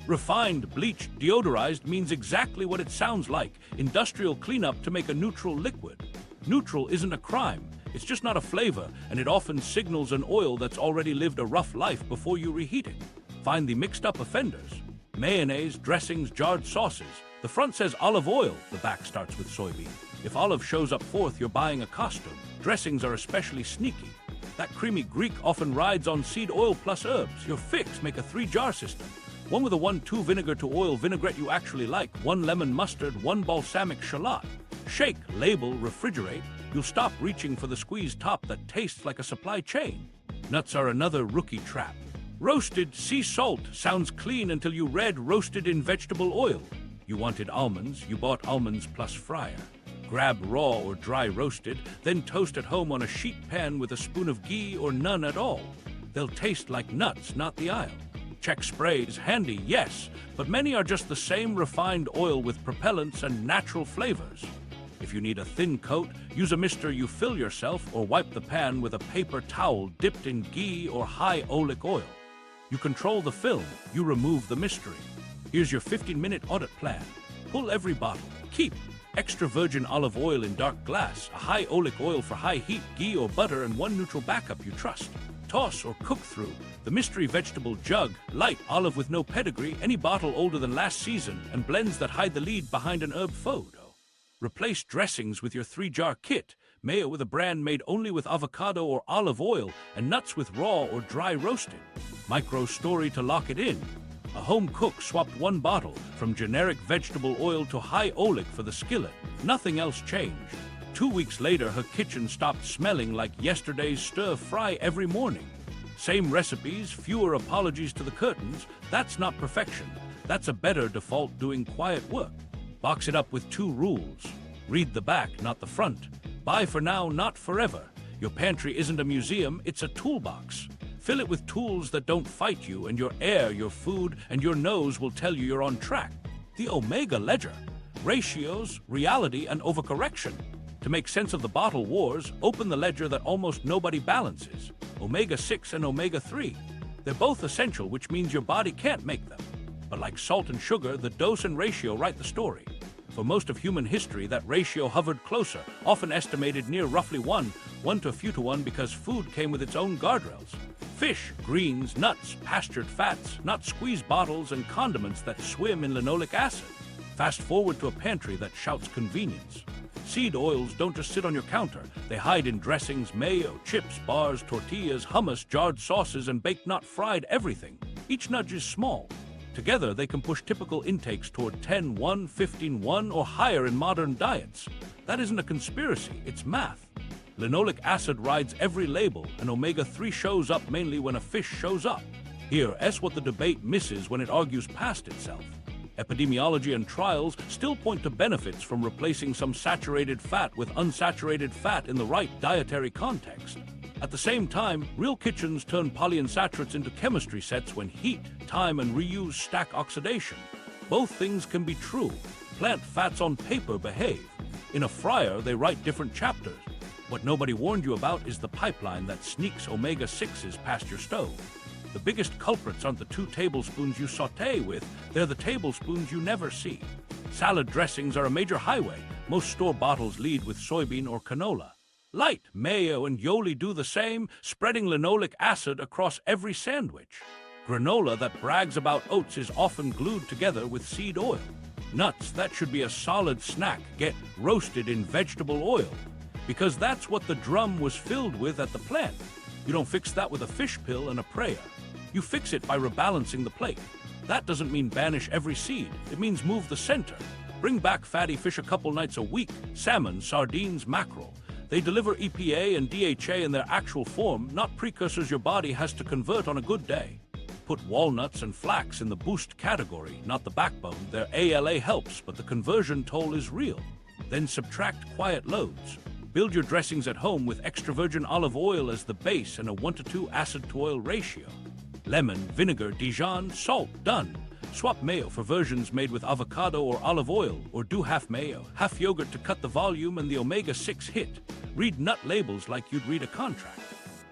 Refined, bleached, deodorized means exactly what it sounds like, industrial cleanup to make a neutral liquid. Neutral isn't a crime, it's just not a flavor, and it often signals an oil that's already lived a rough life before you reheat it. Find the mixed up offenders. Mayonnaise, dressings, jarred sauces. The front says olive oil, the back starts with soybean. If olive shows up fourth, you're buying a costume. Dressings are especially sneaky. That creamy Greek often rides on seed oil plus herbs. Your fix, make a 3-jar system. One with a 1-2 vinegar to oil vinaigrette you actually like, 1 lemon mustard, 1 balsamic shallot. Shake, label, refrigerate. You'll stop reaching for the squeezed top that tastes like a supply chain. Nuts are another rookie trap. Roasted sea salt sounds clean until you read roasted in vegetable oil. You wanted almonds, you bought almonds plus fryer. Grab raw or dry roasted, then toast at home on a sheet pan with a spoon of ghee or none at all. They'll taste like nuts, not the aisle. Check sprays, handy, yes, but many are just the same refined oil with propellants and natural flavors. If you need a thin coat, use a mister you fill yourself or wipe the pan with a paper towel dipped in ghee or high oleic oil. You control the film, you remove the mystery. Here's your 15-minute audit plan. Pull every bottle. Keep extra virgin olive oil in dark glass, a high oleic oil for high heat, ghee or butter, and 1 neutral backup you trust. Toss or cook through the mystery vegetable jug, light olive with no pedigree, any bottle older than last season, and blends that hide the lead behind an herb photo. Replace dressings with your 3-jar kit, mayo with a brand made only with avocado or olive oil, and nuts with raw or dry roasted. Micro story to lock it in. A home cook swapped 1 bottle from generic vegetable oil to high oleic for the skillet. Nothing else changed. 2 weeks later, her kitchen stopped smelling like yesterday's stir-fry every morning. Same recipes, fewer apologies to the curtains. That's not perfection. That's a better default doing quiet work. Box it up with 2 rules. Read the back, not the front. Buy for now, not forever. Your pantry isn't a museum, it's a toolbox. Fill it with tools that don't fight you, and your air, your food, and your nose will tell you you're on track. The Omega Ledger. Ratios, reality, and overcorrection. To make sense of the bottle wars, open the ledger that almost nobody balances. Omega-6 and Omega-3. They're both essential, which means your body can't make them. But like salt and sugar, the dose and ratio write the story. For most of human history, that ratio hovered closer, often estimated near roughly 1 to a few to 1 because food came with its own guardrails. Fish, greens, nuts, pastured fats, not squeeze bottles, and condiments that swim in linoleic acid. Fast forward to a pantry that shouts convenience. Seed oils don't just sit on your counter. They hide in dressings, mayo, chips, bars, tortillas, hummus, jarred sauces, and baked not fried everything. Each nudge is small. Together, they can push typical intakes toward 10-1, 15-1, or higher in modern diets. That isn't a conspiracy, it's math. Linoleic acid rides every label, and omega-3 shows up mainly when a fish shows up. Here, S what the debate misses when it argues past itself. Epidemiology and trials still point to benefits from replacing some saturated fat with unsaturated fat in the right dietary context. At the same time, real kitchens turn polyunsaturates into chemistry sets when heat, time, and reuse stack oxidation. Both things can be true. Plant fats on paper behave. In a fryer, they write different chapters. What nobody warned you about is the pipeline that sneaks omega-6s past your stove. The biggest culprits aren't the 2 tablespoons you saute with, they're the tablespoons you never see. Salad dressings are a major highway. Most store bottles lead with soybean or canola. Light, mayo, and yoli do the same, spreading linoleic acid across every sandwich. Granola that brags about oats is often glued together with seed oil. Nuts that should be a solid snack get roasted in vegetable oil, because that's what the drum was filled with at the plant. You don't fix that with a fish pill and a prayer. You fix it by rebalancing the plate. That doesn't mean banish every seed. It means move the center. Bring back fatty fish a couple nights a week. Salmon, sardines, mackerel. They deliver EPA and DHA in their actual form, not precursors your body has to convert on a good day. Put walnuts and flax in the boost category, not the backbone. Their ALA helps, but the conversion toll is real. Then subtract quiet loads. Build your dressings at home with extra virgin olive oil as the base and a 1-to-2 acid-to-oil ratio. Lemon, vinegar, Dijon, salt, done. Swap mayo for versions made with avocado or olive oil, or do half mayo, half yogurt to cut the volume and the omega-6 hit. Read nut labels like you'd read a contract.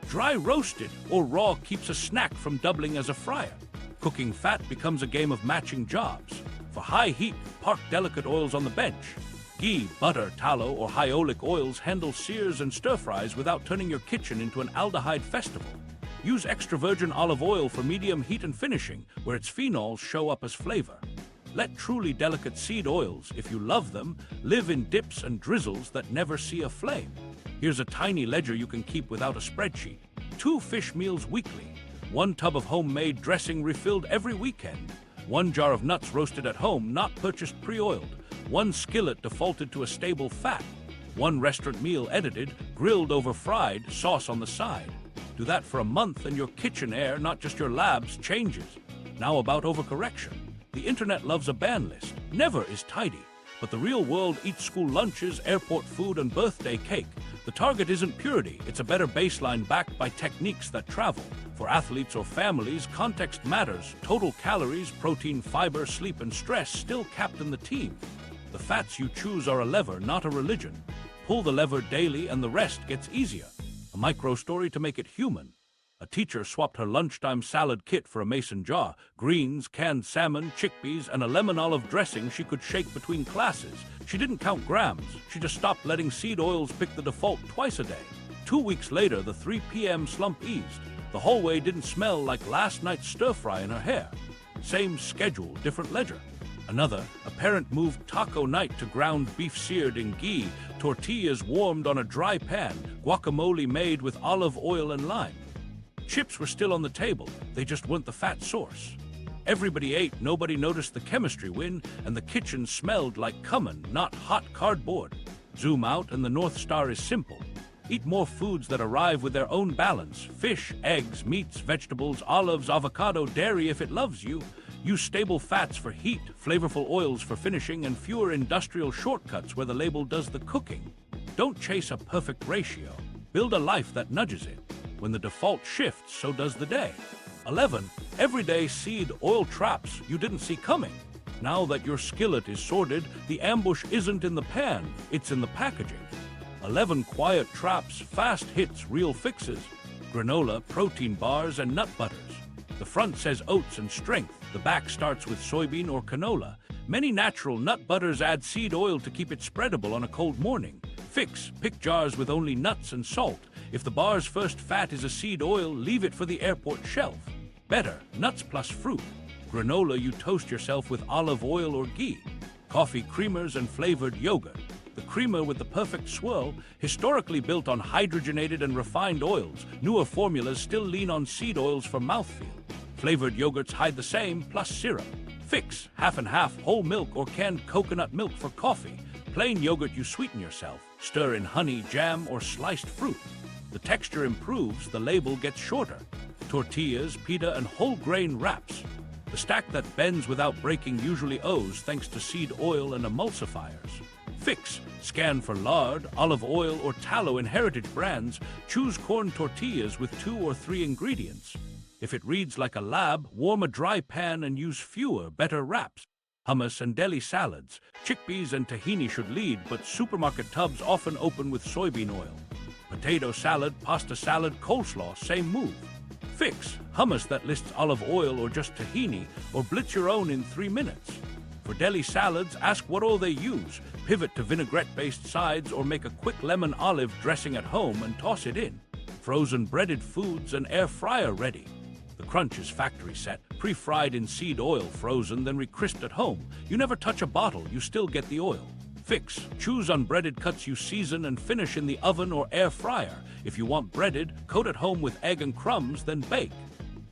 Dry roasted or raw keeps a snack from doubling as a fryer. Cooking fat becomes a game of matching jobs. For high heat, park delicate oils on the bench. Ghee, butter, tallow, or high oleic oils handle sears and stir-fries without turning your kitchen into an aldehyde festival. Use extra virgin olive oil for medium heat and finishing, where its phenols show up as flavor. Let truly delicate seed oils, if you love them, live in dips and drizzles that never see a flame. Here's a tiny ledger you can keep without a spreadsheet. 2 fish meals weekly. 1 tub of homemade dressing refilled every weekend. 1 jar of nuts roasted at home, not purchased pre-oiled. 1 skillet defaulted to a stable fat. 1 restaurant meal edited, grilled over fried, sauce on the side. Do that for a month and your kitchen air, not just your labs, changes. Now about overcorrection. The internet loves a ban list. Never is tidy. But the real world eats school lunches, airport food, and birthday cake. The target isn't purity, it's a better baseline backed by techniques that travel. For athletes or families, context matters. Total calories, protein, fiber, sleep, and stress still captain the team. The fats you choose are a lever, not a religion. Pull the lever daily and the rest gets easier. A micro story to make it human. A teacher swapped her lunchtime salad kit for a mason jar, greens, canned salmon, chickpeas, and a lemon olive dressing she could shake between classes. She didn't count grams. She just stopped letting seed oils pick the default twice a day. 2 weeks later, the 3 p.m. slump eased. The hallway didn't smell like last night's stir-fry in her hair. Same schedule, different ledger. Another, a parent moved taco night to ground beef seared in ghee, tortillas warmed on a dry pan, guacamole made with olive oil and lime. Chips were still on the table, they just weren't the fat source. Everybody ate, nobody noticed the chemistry win, and the kitchen smelled like cumin, not hot cardboard. Zoom out and the North Star is simple. Eat more foods that arrive with their own balance. Fish, eggs, meats, vegetables, olives, avocado, dairy if it loves you. Use stable fats for heat, flavorful oils for finishing, and fewer industrial shortcuts where the label does the cooking. Don't chase a perfect ratio. Build a life that nudges it. When the default shifts, so does the day. 11. Everyday seed oil traps you didn't see coming. Now that your skillet is sorted, the ambush isn't in the pan, it's in the packaging. 11 quiet traps, fast hits, real fixes. Granola, protein bars, and nut butters. The front says oats and strength. The back starts with soybean or canola. Many natural nut butters add seed oil to keep it spreadable on a cold morning. Fix, pick jars with only nuts and salt. If the bar's first fat is a seed oil, leave it for the airport shelf. Better, nuts plus fruit. Granola you toast yourself with olive oil or ghee. Coffee creamers and flavored yogurt. The creamer with the perfect swirl, historically built on hydrogenated and refined oils. Newer formulas still lean on seed oils for mouthfeel. Flavored yogurts hide the same, plus syrup. Fix, half and half, whole milk or canned coconut milk for coffee. Plain yogurt you sweeten yourself. Stir in honey, jam, or sliced fruit. The texture improves, the label gets shorter. Tortillas, pita, and whole grain wraps. The stack that bends without breaking usually owes thanks to seed oil and emulsifiers. Fix, scan for lard, olive oil, or tallow in heritage brands. Choose corn tortillas with 2 or 3 ingredients. If it reads like a lab, warm a dry pan and use fewer, better wraps. Hummus and deli salads. Chickpeas and tahini should lead, but supermarket tubs often open with soybean oil. Potato salad, pasta salad, coleslaw, same move. Fix, hummus that lists olive oil or just tahini, or blitz your own in 3 minutes. For deli salads, ask what oil they use. Pivot to vinaigrette-based sides or make a quick lemon olive dressing at home and toss it in. Frozen breaded foods and air fryer ready. The crunch is factory set, pre-fried in seed oil, frozen, then re-crisped at home. You never touch a bottle, you still get the oil. Fix, choose unbreaded cuts you season and finish in the oven or air fryer. If you want breaded, coat at home with egg and crumbs, then bake.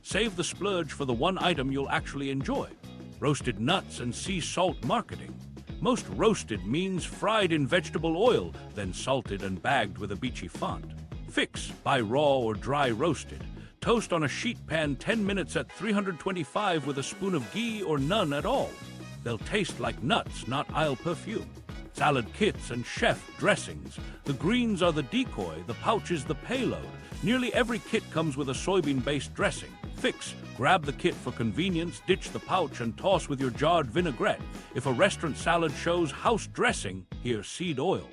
Save the splurge for the one item you'll actually enjoy. Roasted nuts and sea salt marketing. Most roasted means fried in vegetable oil, then salted and bagged with a beachy font. Fix, buy raw or dry roasted. Toast on a sheet pan 10 minutes at 325 with a spoon of ghee or none at all. They'll taste like nuts, not aisle perfume. Salad kits and chef dressings. The greens are the decoy, the pouch is the payload. Nearly every kit comes with a soybean-based dressing. Fix, grab the kit for convenience, ditch the pouch, and toss with your jarred vinaigrette. If a restaurant salad shows house dressing, here's seed oil.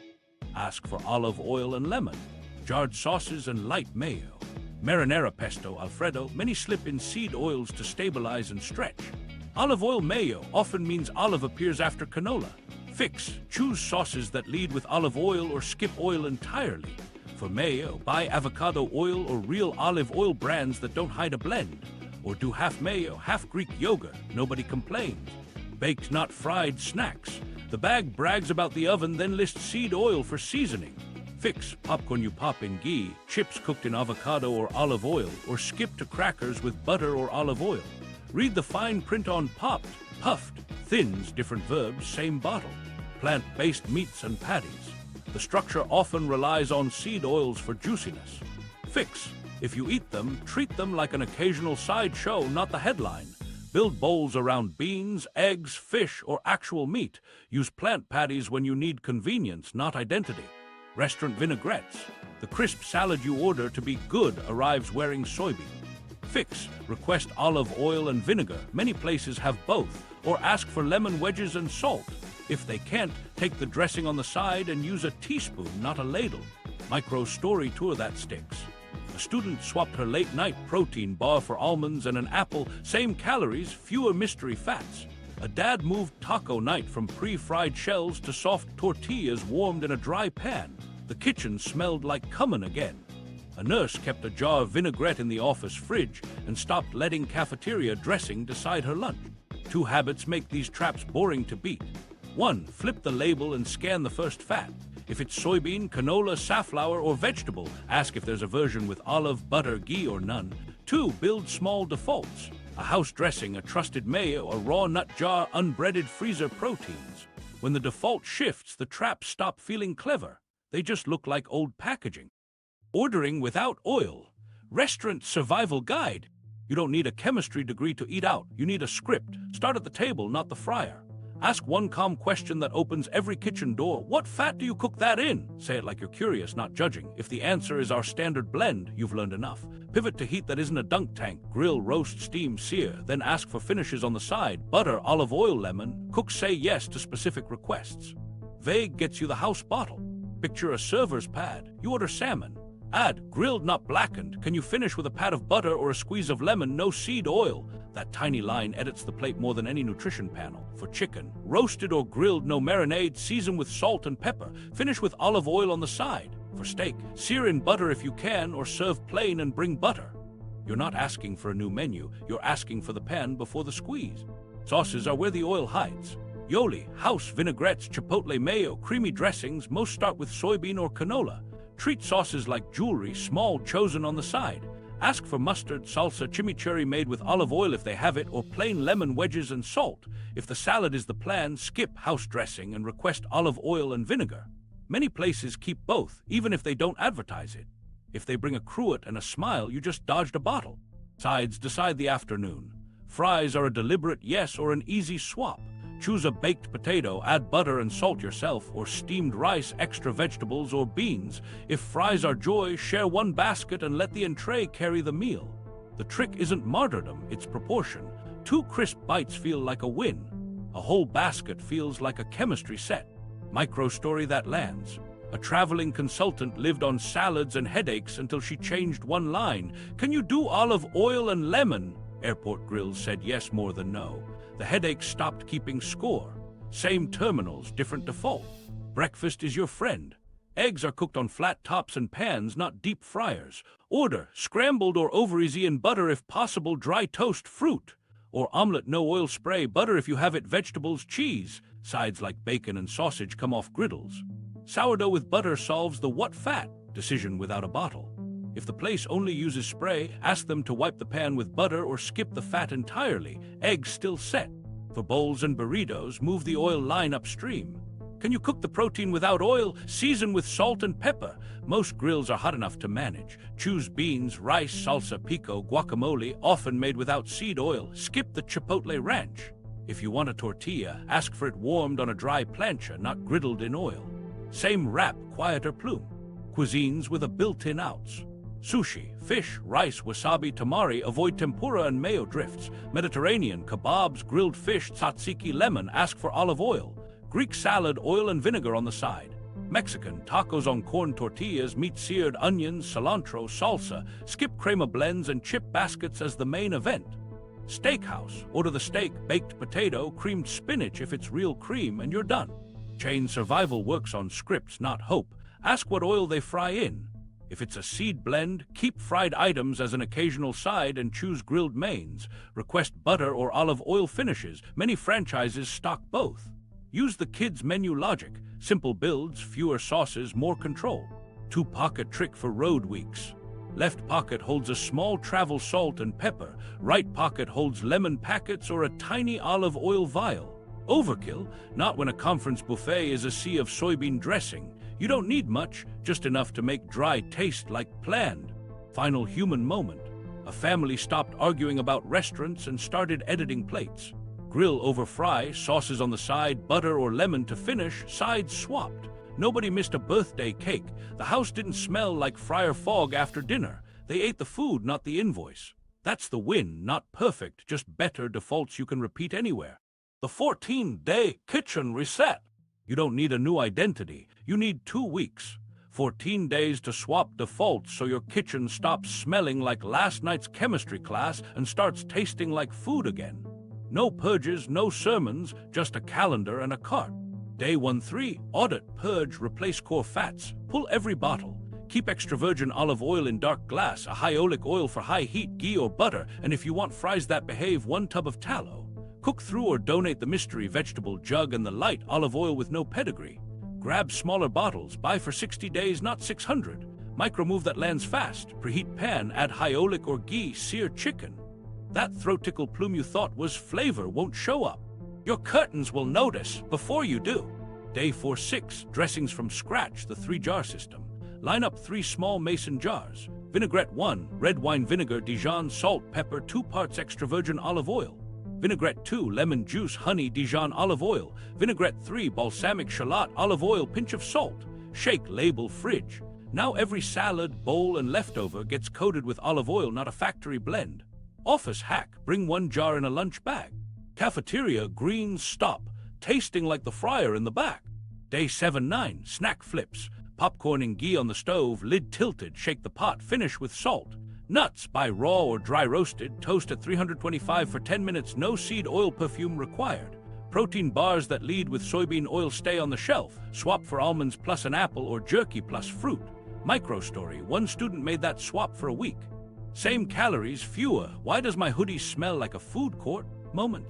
Ask for olive oil and lemon. Jarred sauces and light mayo. Marinara pesto, Alfredo, many slip in seed oils to stabilize and stretch. Olive oil mayo often means olive appears after canola. Fix, choose sauces that lead with olive oil or skip oil entirely. For mayo, buy avocado oil or real olive oil brands that don't hide a blend. Or do half mayo, half Greek yogurt, nobody complains. Baked not fried snacks. The bag brags about the oven, then lists seed oil for seasoning. Fix, popcorn you pop in ghee, chips cooked in avocado or olive oil, or skip to crackers with butter or olive oil. Read the fine print on popped, puffed, thins, different verbs, same bottle. Plant-based meats and patties. The structure often relies on seed oils for juiciness. Fix, if you eat them, treat them like an occasional sideshow, not the headline. Build bowls around beans, eggs, fish, or actual meat. Use plant patties when you need convenience, not identity. Restaurant vinaigrettes. The crisp salad you order to be good arrives wearing soybean. Fix, request olive oil and vinegar. Many places have both. Or ask for lemon wedges and salt. If they can't, take the dressing on the side and use a teaspoon, not a ladle. Micro story tour that sticks. A student swapped her late-night protein bar for almonds and an apple, same calories, fewer mystery fats. A dad moved taco night from pre-fried shells to soft tortillas warmed in a dry pan. The kitchen smelled like cumin again. A nurse kept a jar of vinaigrette in the office fridge and stopped letting cafeteria dressing decide her lunch. 2 habits make these traps boring to beat. 1. Flip the label and scan the first fat. If it's soybean, canola, safflower, or vegetable, ask if there's a version with olive, butter, ghee, or none. 2. Build small defaults. A house dressing, a trusted mayo, a raw nut jar, unbreaded freezer proteins. When the default shifts, the traps stop feeling clever. They just look like old packaging. Ordering without oil. Restaurant survival guide. You don't need a chemistry degree to eat out. You need a script. Start at the table, not the fryer. Ask one calm question that opens every kitchen door. What fat do you cook that in? Say it like you're curious, not judging. If the answer is our standard blend, you've learned enough. Pivot to heat that isn't a dunk tank. Grill, roast, steam, sear. Then ask for finishes on the side. Butter, olive oil, lemon. Cook say yes to specific requests. Vague gets you the house bottle. Picture a server's pad. You order salmon. Add grilled, not blackened. Can you finish with a pat of butter or a squeeze of lemon? No seed oil. That tiny line edits the plate more than any nutrition panel. For chicken, roasted or grilled, no marinade, season with salt and pepper. Finish with olive oil on the side. For steak, sear in butter if you can, or serve plain and bring butter. You're not asking for a new menu, you're asking for the pan before the squeeze. Sauces are where the oil hides. Yoli, house vinaigrettes, chipotle mayo, creamy dressings, most start with soybean or canola. Treat sauces like jewelry, small, chosen on the side. Ask for mustard, salsa, chimichurri made with olive oil if they have it, or plain lemon wedges and salt. If the salad is the plan, skip house dressing and request olive oil and vinegar. Many places keep both, even if they don't advertise it. If they bring a cruet and a smile, you just dodged a bottle. Sides decide the afternoon. Fries are a deliberate yes or an easy swap. Choose a baked potato, add butter and salt yourself, or steamed rice, extra vegetables, or beans. If fries are joy, share one basket and let the entree carry the meal. The trick isn't martyrdom, it's proportion. 2 crisp bites feel like a win. A whole basket feels like a chemistry set. Micro story that lands. A traveling consultant lived on salads and headaches until she changed one line. Can you do olive oil and lemon? Airport grills said yes more than no. The headache stopped keeping score. Same terminals, different default. Breakfast is your friend. Eggs are cooked on flat tops and pans, not deep fryers. Order scrambled or over-easy in butter if possible, dry toast, fruit. Or omelet, no oil spray, butter if you have it, vegetables, cheese. Sides like bacon and sausage come off griddles. Sourdough with butter solves the what fat decision without a bottle. If the place only uses spray, ask them to wipe the pan with butter or skip the fat entirely. Eggs still set. For bowls and burritos, move the oil line upstream. Can you cook the protein without oil? Season with salt and pepper. Most grills are hot enough to manage. Choose beans, rice, salsa, pico, guacamole, often made without seed oil. Skip the chipotle ranch. If you want a tortilla, ask for it warmed on a dry plancha, not griddled in oil. Same wrap, quieter plume. Cuisines with a built-in ounce. Sushi, fish, rice, wasabi, tamari, avoid tempura and mayo drifts. Mediterranean, kebabs, grilled fish, tzatziki, lemon, ask for olive oil. Greek salad, oil and vinegar on the side. Mexican, tacos on corn tortillas, meat seared, onions, cilantro, salsa. Skip crema blends and chip baskets as the main event. Steakhouse, order the steak, baked potato, creamed spinach if it's real cream, and you're done. Chain survival works on scripts, not hope. Ask what oil they fry in. If it's a seed blend, keep fried items as an occasional side and choose grilled mains. Request butter or olive oil finishes. Many franchises stock both. Use the kids' menu logic. Simple builds, fewer sauces, more control. 2-pocket trick for road weeks. Left pocket holds a small travel salt and pepper. Right pocket holds lemon packets or a tiny olive oil vial. Overkill, not when a conference buffet is a sea of soybean dressing. You don't need much, just enough to make dry taste like planned. Final human moment. A family stopped arguing about restaurants and started editing plates. Grill over fry, sauces on the side, butter or lemon to finish, sides swapped. Nobody missed a birthday cake. The house didn't smell like fryer fog after dinner. They ate the food, not the invoice. That's the win, not perfect, just better defaults you can repeat anywhere. The 14-day kitchen reset. You don't need a new identity. You need 2 weeks. 14 days to swap defaults so your kitchen stops smelling like last night's chemistry class and starts tasting like food again. No purges, no sermons, just a calendar and a cart. Day 1-3, audit, purge, replace core fats, pull every bottle. Keep extra virgin olive oil in dark glass, a high oleic oil for high heat, ghee or butter, and if you want fries that behave, 1 tub of tallow. Cook through or donate the mystery vegetable jug and the light olive oil with no pedigree. Grab smaller bottles, buy for 60 days, not 600. Micromove that lands fast, preheat pan, add high oleic or ghee, sear chicken. That throat tickle plume you thought was flavor won't show up. Your curtains will notice before you do. Day 4-6, dressings from scratch, the 3-jar system. Line up 3 small mason jars. Vinaigrette 1, red wine vinegar, Dijon, salt, pepper, 2 parts extra virgin olive oil. Vinaigrette 2, lemon juice, honey, Dijon olive oil. Vinaigrette 3, balsamic shallot, olive oil, pinch of salt. Shake, label, fridge. Now every salad, bowl, and leftover gets coated with olive oil, not a factory blend. Office hack, bring 1 jar in a lunch bag. Cafeteria, green, stop, tasting like the fryer in the back. Day 7-9, snack flips. Popcorn and ghee on the stove, lid tilted, shake the pot, finish with salt. Nuts, buy raw or dry roasted, toast at 325 for 10 minutes, no seed oil perfume required. Protein bars that lead with soybean oil stay on the shelf, swap for almonds plus an apple or jerky plus fruit. Micro story, 1 student made that swap for a week. Same calories, fewer, why does my hoodie smell like a food court? Moment.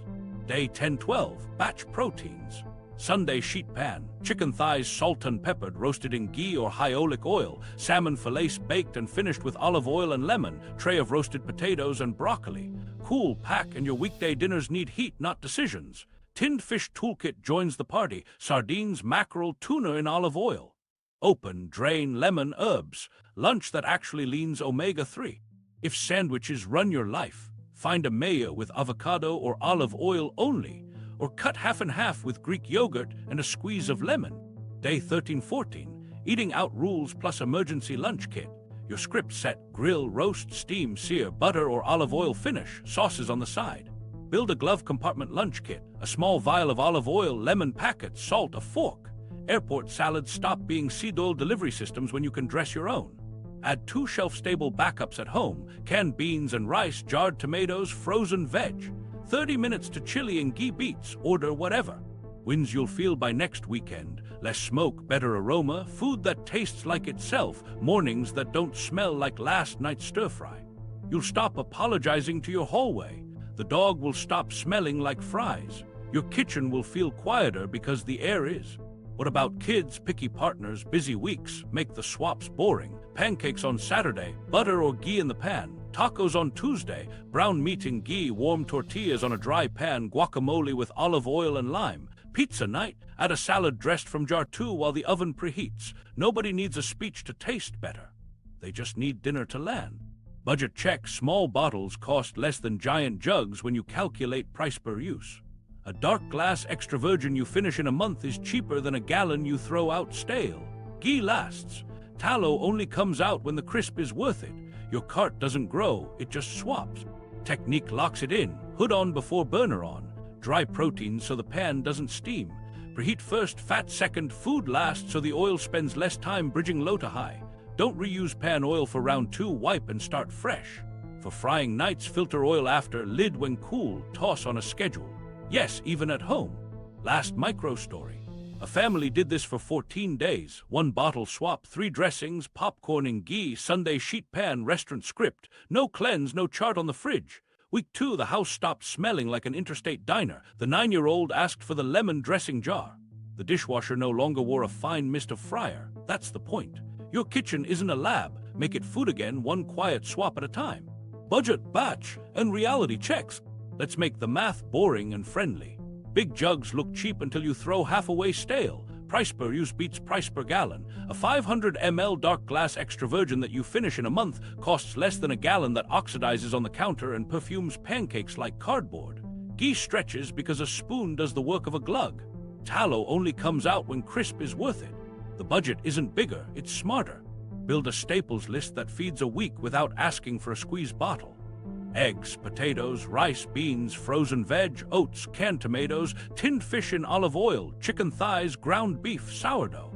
Day 10-12, batch proteins. Sunday sheet pan, chicken thighs salt and peppered, roasted in ghee or high oleic oil, salmon fillets baked and finished with olive oil and lemon, tray of roasted potatoes and broccoli. Cool pack, and your weekday dinners need heat, not decisions. Tinned fish toolkit joins the party, sardines, mackerel, tuna in olive oil. Open, drain, lemon, herbs, lunch that actually leans omega-3. If sandwiches run your life, find a mayo with avocado or olive oil only, or cut half and half with Greek yogurt and a squeeze of lemon. Day 13-14, eating out rules plus emergency lunch kit. Your script set, grill, roast, steam, sear, butter or olive oil finish, sauces on the side. Build a glove compartment lunch kit, a small vial of olive oil, lemon packet, salt, a fork. Airport salads stop being seed oil delivery systems when you can dress your own. Add 2 shelf-stable backups at home, canned beans and rice, jarred tomatoes, frozen veg. 30 minutes to chili and ghee beets, order whatever. Wins you'll feel by next weekend. Less smoke, better aroma, food that tastes like itself, mornings that don't smell like last night's stir-fry. You'll stop apologizing to your hallway. The dog will stop smelling like fries. Your kitchen will feel quieter because the air is. What about kids, picky partners, busy weeks? Make the swaps boring. Pancakes on Saturday, butter or ghee in the pan. Tacos on Tuesday, brown meat and ghee, warm tortillas on a dry pan, guacamole with olive oil and lime. Pizza night, add a salad dressed from jar 2 while the oven preheats. Nobody needs a speech to taste better. They just need dinner to land. Budget check, small bottles cost less than giant jugs when you calculate price per use. A dark glass extra virgin you finish in a month is cheaper than a gallon you throw out stale. Ghee lasts. Tallow only comes out when the crisp is worth it. Your cart doesn't grow, it just swaps. Technique locks it in, hood on before burner on. Dry proteins so the pan doesn't steam. Preheat first, fat second, food last so the oil spends less time bridging low to high. Don't reuse pan oil for round 2, wipe and start fresh. For frying nights, filter oil after, lid when cool, toss on a schedule. Yes, even at home. Last micro story. A family did this for 14 days. 1 bottle swap, 3 dressings, popcorn and ghee, Sunday sheet pan, restaurant script. No cleanse, no chart on the fridge. Week 2, the house stopped smelling like an interstate diner. The 9-year-old asked for the lemon dressing jar. The dishwasher no longer wore a fine mist of fryer. That's the point. Your kitchen isn't a lab. Make it food again, 1 quiet swap at a time. Budget, batch, and reality checks. Let's make the math boring and friendly. Big jugs look cheap until you throw half away stale. Price per use beats price per gallon. A 500 ml dark glass extra virgin that you finish in a month costs less than a gallon that oxidizes on the counter and perfumes pancakes like cardboard. Ghee stretches because a spoon does the work of a glug. Tallow only comes out when crisp is worth it. The budget isn't bigger, it's smarter. Build a staples list that feeds a week without asking for a squeeze bottle. Eggs, potatoes, rice, beans, frozen veg, oats, canned tomatoes, tinned fish in olive oil, chicken thighs, ground beef, sourdough.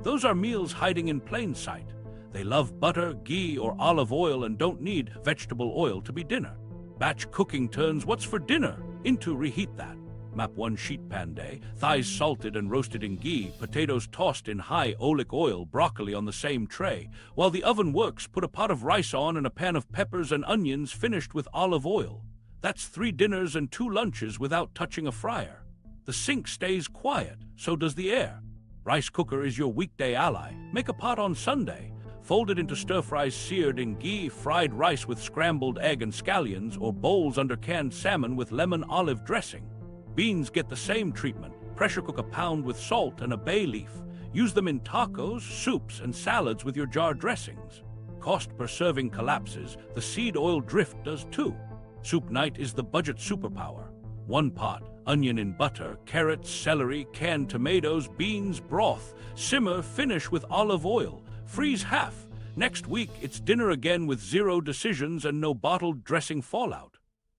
Those are meals hiding in plain sight. They love butter, ghee, or olive oil and don't need vegetable oil to be dinner. Batch cooking turns what's for dinner into reheat that. Map 1 sheet pan day, thighs salted and roasted in ghee, potatoes tossed in high oleic oil, broccoli on the same tray. While the oven works, put a pot of rice on and a pan of peppers and onions finished with olive oil. That's 3 dinners and 2 lunches without touching a fryer. The sink stays quiet, so does the air. Rice cooker is your weekday ally. Make a pot on Sunday. Fold it into stir-fries seared in ghee, fried rice with scrambled egg and scallions, or bowls under canned salmon with lemon olive dressing. Beans get the same treatment. Pressure cook a pound with salt and a bay leaf. Use them in tacos, soups, and salads with your jar dressings. cost per serving collapses, the seed oil drift does too. Soup night is the budget superpower. One pot, onion in butter, carrots, celery, canned tomatoes, beans, broth. Simmer, finish with olive oil. Freeze half. Next week, it's dinner again with zero decisions and no bottled dressing fallout.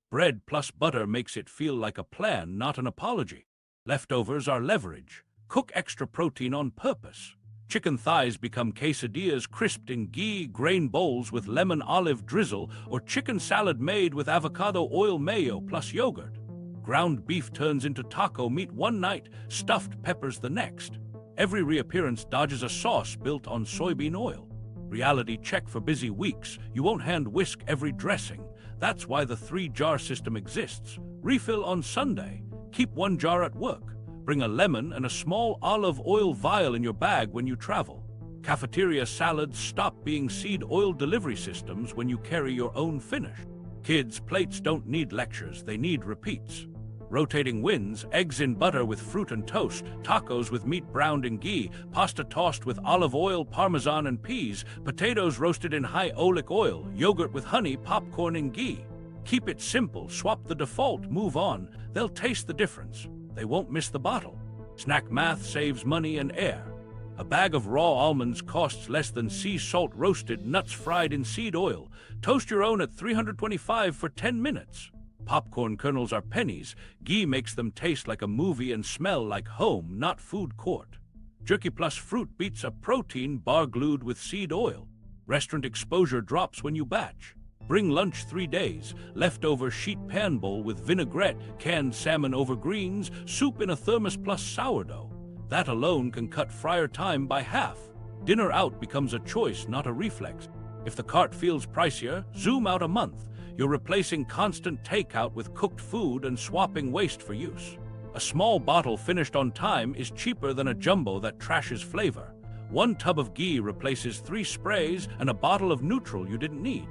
Bread plus butter makes it feel like a plan, not an apology. Leftovers are leverage. Cook extra protein on purpose. Chicken thighs become quesadillas crisped in ghee, grain bowls with lemon olive drizzle, or chicken salad made with avocado oil mayo plus yogurt. Ground beef turns into taco meat one night, stuffed peppers the next. Every reappearance dodges a sauce built on soybean oil. Reality check for busy weeks. You won't hand whisk every dressing. That's why the 3-jar system exists. Refill on Sunday. Keep 1 jar at work. Bring a lemon and a small olive oil vial in your bag when you travel. Cafeteria salads stop being seed oil delivery systems when you carry your own finish. Kids' plates don't need lectures, they need repeats. Rotating wins, eggs in butter with fruit and toast, tacos with meat browned in ghee, pasta tossed with olive oil, parmesan and peas, potatoes roasted in high oleic oil, yogurt with honey, popcorn and ghee. Keep it simple, swap the default, move on. They'll taste the difference. They won't miss the bottle. Snack math saves money and air. A bag of raw almonds costs less than sea salt roasted nuts fried in seed oil. Toast your own at 325 for 10 minutes. Popcorn kernels are pennies. Ghee makes them taste like a movie and smell like home, not food court. Jerky plus fruit beats a protein bar glued with seed oil. Restaurant exposure drops when you batch. Bring lunch 3 days. Leftover sheet pan bowl with vinaigrette, canned salmon over greens, soup in a thermos plus sourdough. That alone can cut fryer time by half. Dinner out becomes a choice, not a reflex. If the cart feels pricier, zoom out a month. You're replacing constant takeout with cooked food and swapping waste for use. A small bottle finished on time is cheaper than a jumbo that trashes flavor. 1 tub of ghee replaces 3 sprays and a bottle of neutral you didn't need.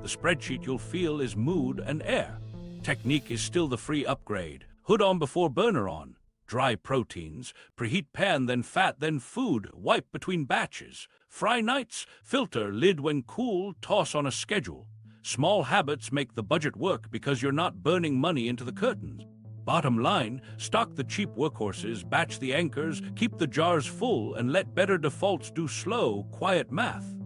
The spreadsheet you'll feel is mood and air. Technique is still the free upgrade. Hood on before burner on. Dry proteins. Preheat pan, then fat, then food. Wipe between batches. Fry nights. Filter lid when cool. Toss on a schedule. Small habits make the budget work because you're not burning money into the curtains. Bottom line, stock the cheap workhorses, batch the anchors, keep the jars full, and let better defaults do slow, quiet math.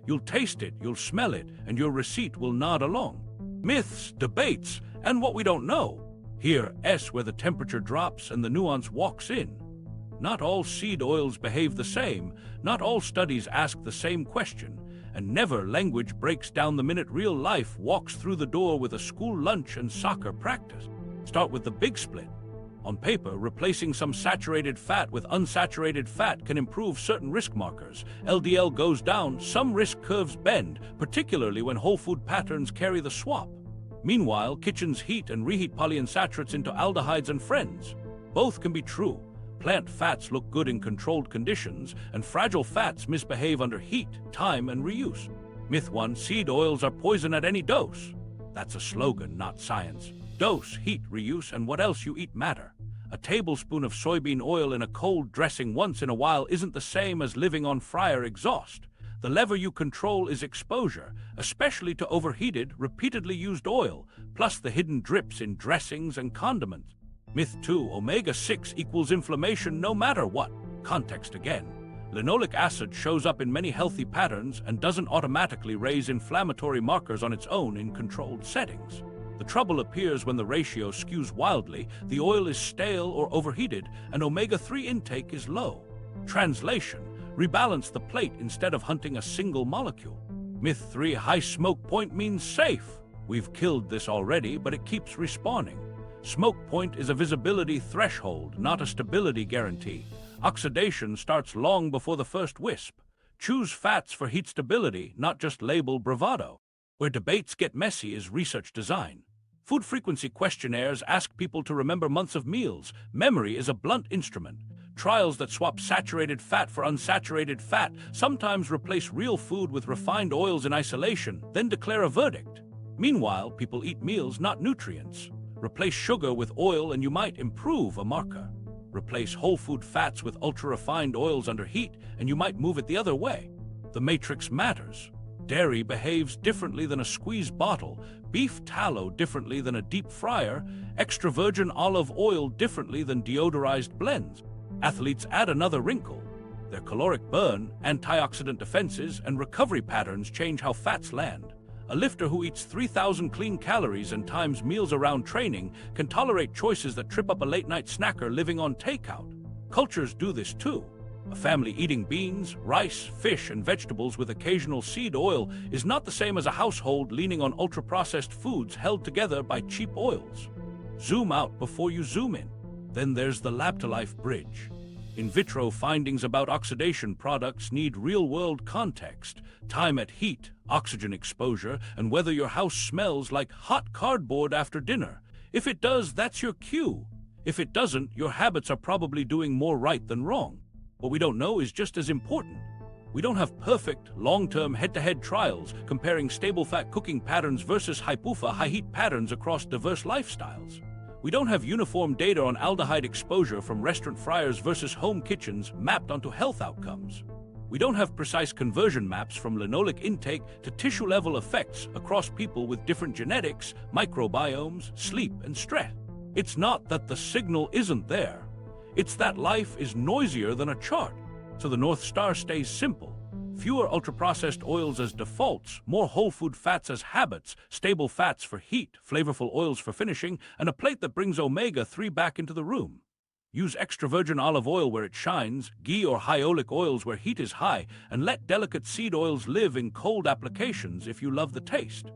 You'll taste it, you'll smell it, and your receipt will nod along. Myths, debates, and what we don't know. Here, where the temperature drops and the nuance walks in. Not all seed oils behave the same, not all studies ask the same question, and never language breaks down the minute real life walks through the door with a school lunch and soccer practice. Start with the big split. On paper, replacing some saturated fat with unsaturated fat can improve certain risk markers. LDL goes down, some risk curves bend, particularly when whole food patterns carry the swap. Meanwhile, kitchens heat and reheat polyunsaturates into aldehydes and friends. Both can be true. Plant fats look good in controlled conditions, and fragile fats misbehave under heat, time, and reuse. Myth 1, seed oils are poison at any dose. That's a slogan, not science. Dose, heat, reuse, and what else you eat matter. A tablespoon of soybean oil in a cold dressing once in a while isn't the same as living on fryer exhaust. The lever you control is exposure, especially to overheated, repeatedly used oil, plus the hidden drips in dressings and condiments. Myth 2, omega-6 equals inflammation no matter what. Context again. Linoleic acid shows up in many healthy patterns and doesn't automatically raise inflammatory markers on its own in controlled settings. The trouble appears when the ratio skews wildly, the oil is stale or overheated, and omega-3 intake is low. Translation: rebalance the plate instead of hunting a single molecule. Myth 3, high smoke point means safe. We've killed this already, but it keeps respawning. Smoke point is a visibility threshold, not a stability guarantee. Oxidation starts long before the first wisp. Choose fats for heat stability, not just label bravado. Where debates get messy is research design. Food frequency questionnaires ask people to remember months of meals. Memory is a blunt instrument. Trials that swap saturated fat for unsaturated fat sometimes replace real food with refined oils in isolation, then declare a verdict. Meanwhile, people eat meals, not nutrients. Replace sugar with oil and you might improve a marker. Replace whole food fats with ultra-refined oils under heat and you might move it the other way. The matrix matters. Dairy behaves differently than a squeeze bottle, beef tallow differently than a deep fryer, extra virgin olive oil differently than deodorized blends. Athletes add another wrinkle. Their caloric burn, antioxidant defenses, and recovery patterns change how fats land. A lifter who eats 3,000 clean calories and times meals around training can tolerate choices that trip up a late-night snacker living on takeout. Cultures do this too. A family eating beans, rice, fish, and vegetables with occasional seed oil is not the same as a household leaning on ultra-processed foods held together by cheap oils. Zoom out before you zoom in. Then there's the lab-to-life bridge. In vitro findings about oxidation products need real-world context, time at heat, oxygen exposure, and whether your house smells like hot cardboard after dinner. If it does, that's your cue. If it doesn't, your habits are probably doing more right than wrong. What we don't know is just as important. We don't have perfect, long-term head-to-head trials comparing stable fat cooking patterns versus hypofat high-heat patterns across diverse lifestyles. We don't have uniform data on aldehyde exposure from restaurant fryers versus home kitchens mapped onto health outcomes. We don't have precise conversion maps from linoleic intake to tissue-level effects across people with different genetics, microbiomes, sleep, and stress. It's not that the signal isn't there. It's that life is noisier than a chart. So the North Star stays simple. Fewer ultra-processed oils as defaults, more whole food fats as habits, stable fats for heat, flavorful oils for finishing, and a plate that brings omega-3 back into the room. Use extra virgin olive oil where it shines, ghee or high oleic oils where heat is high, and let delicate seed oils live in cold applications if you love the taste.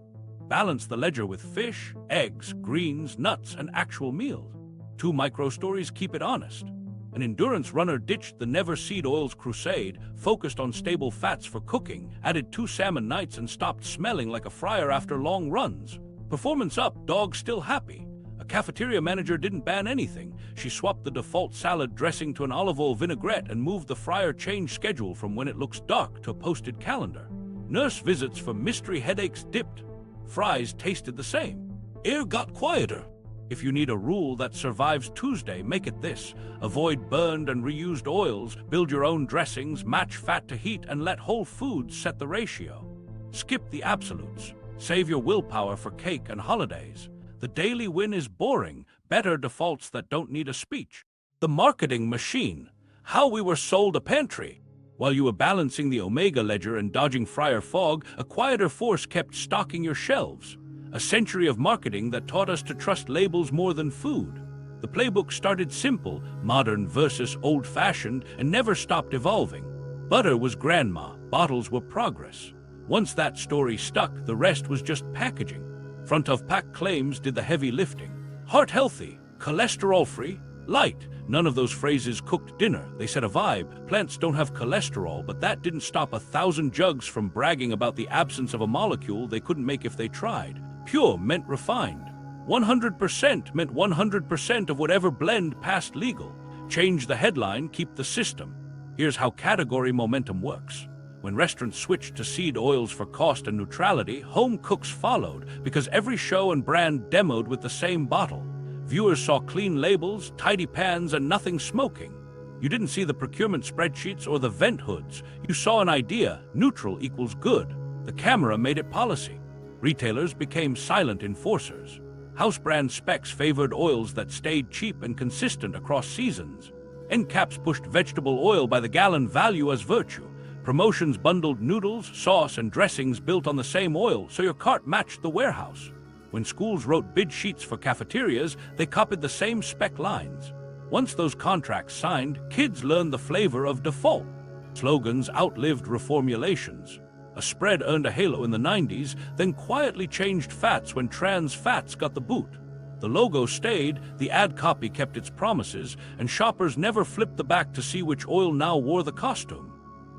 Balance the ledger with fish, eggs, greens, nuts, and actual meals. 2 micro-stories keep it honest. An endurance runner ditched the never seed oils crusade, focused on stable fats for cooking, added 2 salmon nights and stopped smelling like a fryer after long runs. Performance up, dog still happy. A cafeteria manager didn't ban anything. She swapped the default salad dressing to an olive oil vinaigrette and moved the fryer change schedule from when it looks dark to a posted calendar. Nurse visits for mystery headaches dipped. Fries tasted the same. Air got quieter. If you need a rule that survives Tuesday, make it this. Avoid burned and reused oils, build your own dressings, match fat to heat, and let whole foods set the ratio. Skip the absolutes. Save your willpower for cake and holidays. The daily win is boring, better defaults that don't need a speech. The marketing machine. How we were sold a pantry. While you were balancing the omega ledger and dodging fryer fog, a quieter force kept stocking your shelves. A century of marketing that taught us to trust labels more than food. The playbook started simple, modern versus old-fashioned, and never stopped evolving. Butter was grandma, bottles were progress. Once that story stuck, the rest was just packaging. Front-of-pack claims did the heavy lifting. Heart-healthy, cholesterol-free, light. None of those phrases cooked dinner. They set a vibe. Plants don't have cholesterol, but that didn't stop 1,000 jugs from bragging about the absence of a molecule they couldn't make if they tried. Pure meant refined. 100% meant 100% of whatever blend passed legal. Change the headline, keep the system. Here's how category momentum works. When restaurants switched to seed oils for cost and neutrality, home cooks followed because every show and brand demoed with the same bottle. Viewers saw clean labels, tidy pans, and nothing smoking. You didn't see the procurement spreadsheets or the vent hoods. You saw an idea, neutral equals good. The camera made it policy. Retailers became silent enforcers. House brand specs favored oils that stayed cheap and consistent across seasons. End caps pushed vegetable oil by the gallon value as virtue. Promotions bundled noodles, sauce, and dressings built on the same oil so your cart matched the warehouse. When schools wrote bid sheets for cafeterias, they copied the same spec lines. Once those contracts signed, kids learned the flavor of default. Slogans outlived reformulations. A spread earned a halo in the 90s, then quietly changed fats when trans fats got the boot. The logo stayed, the ad copy kept its promises, and shoppers never flipped the back to see which oil now wore the costume.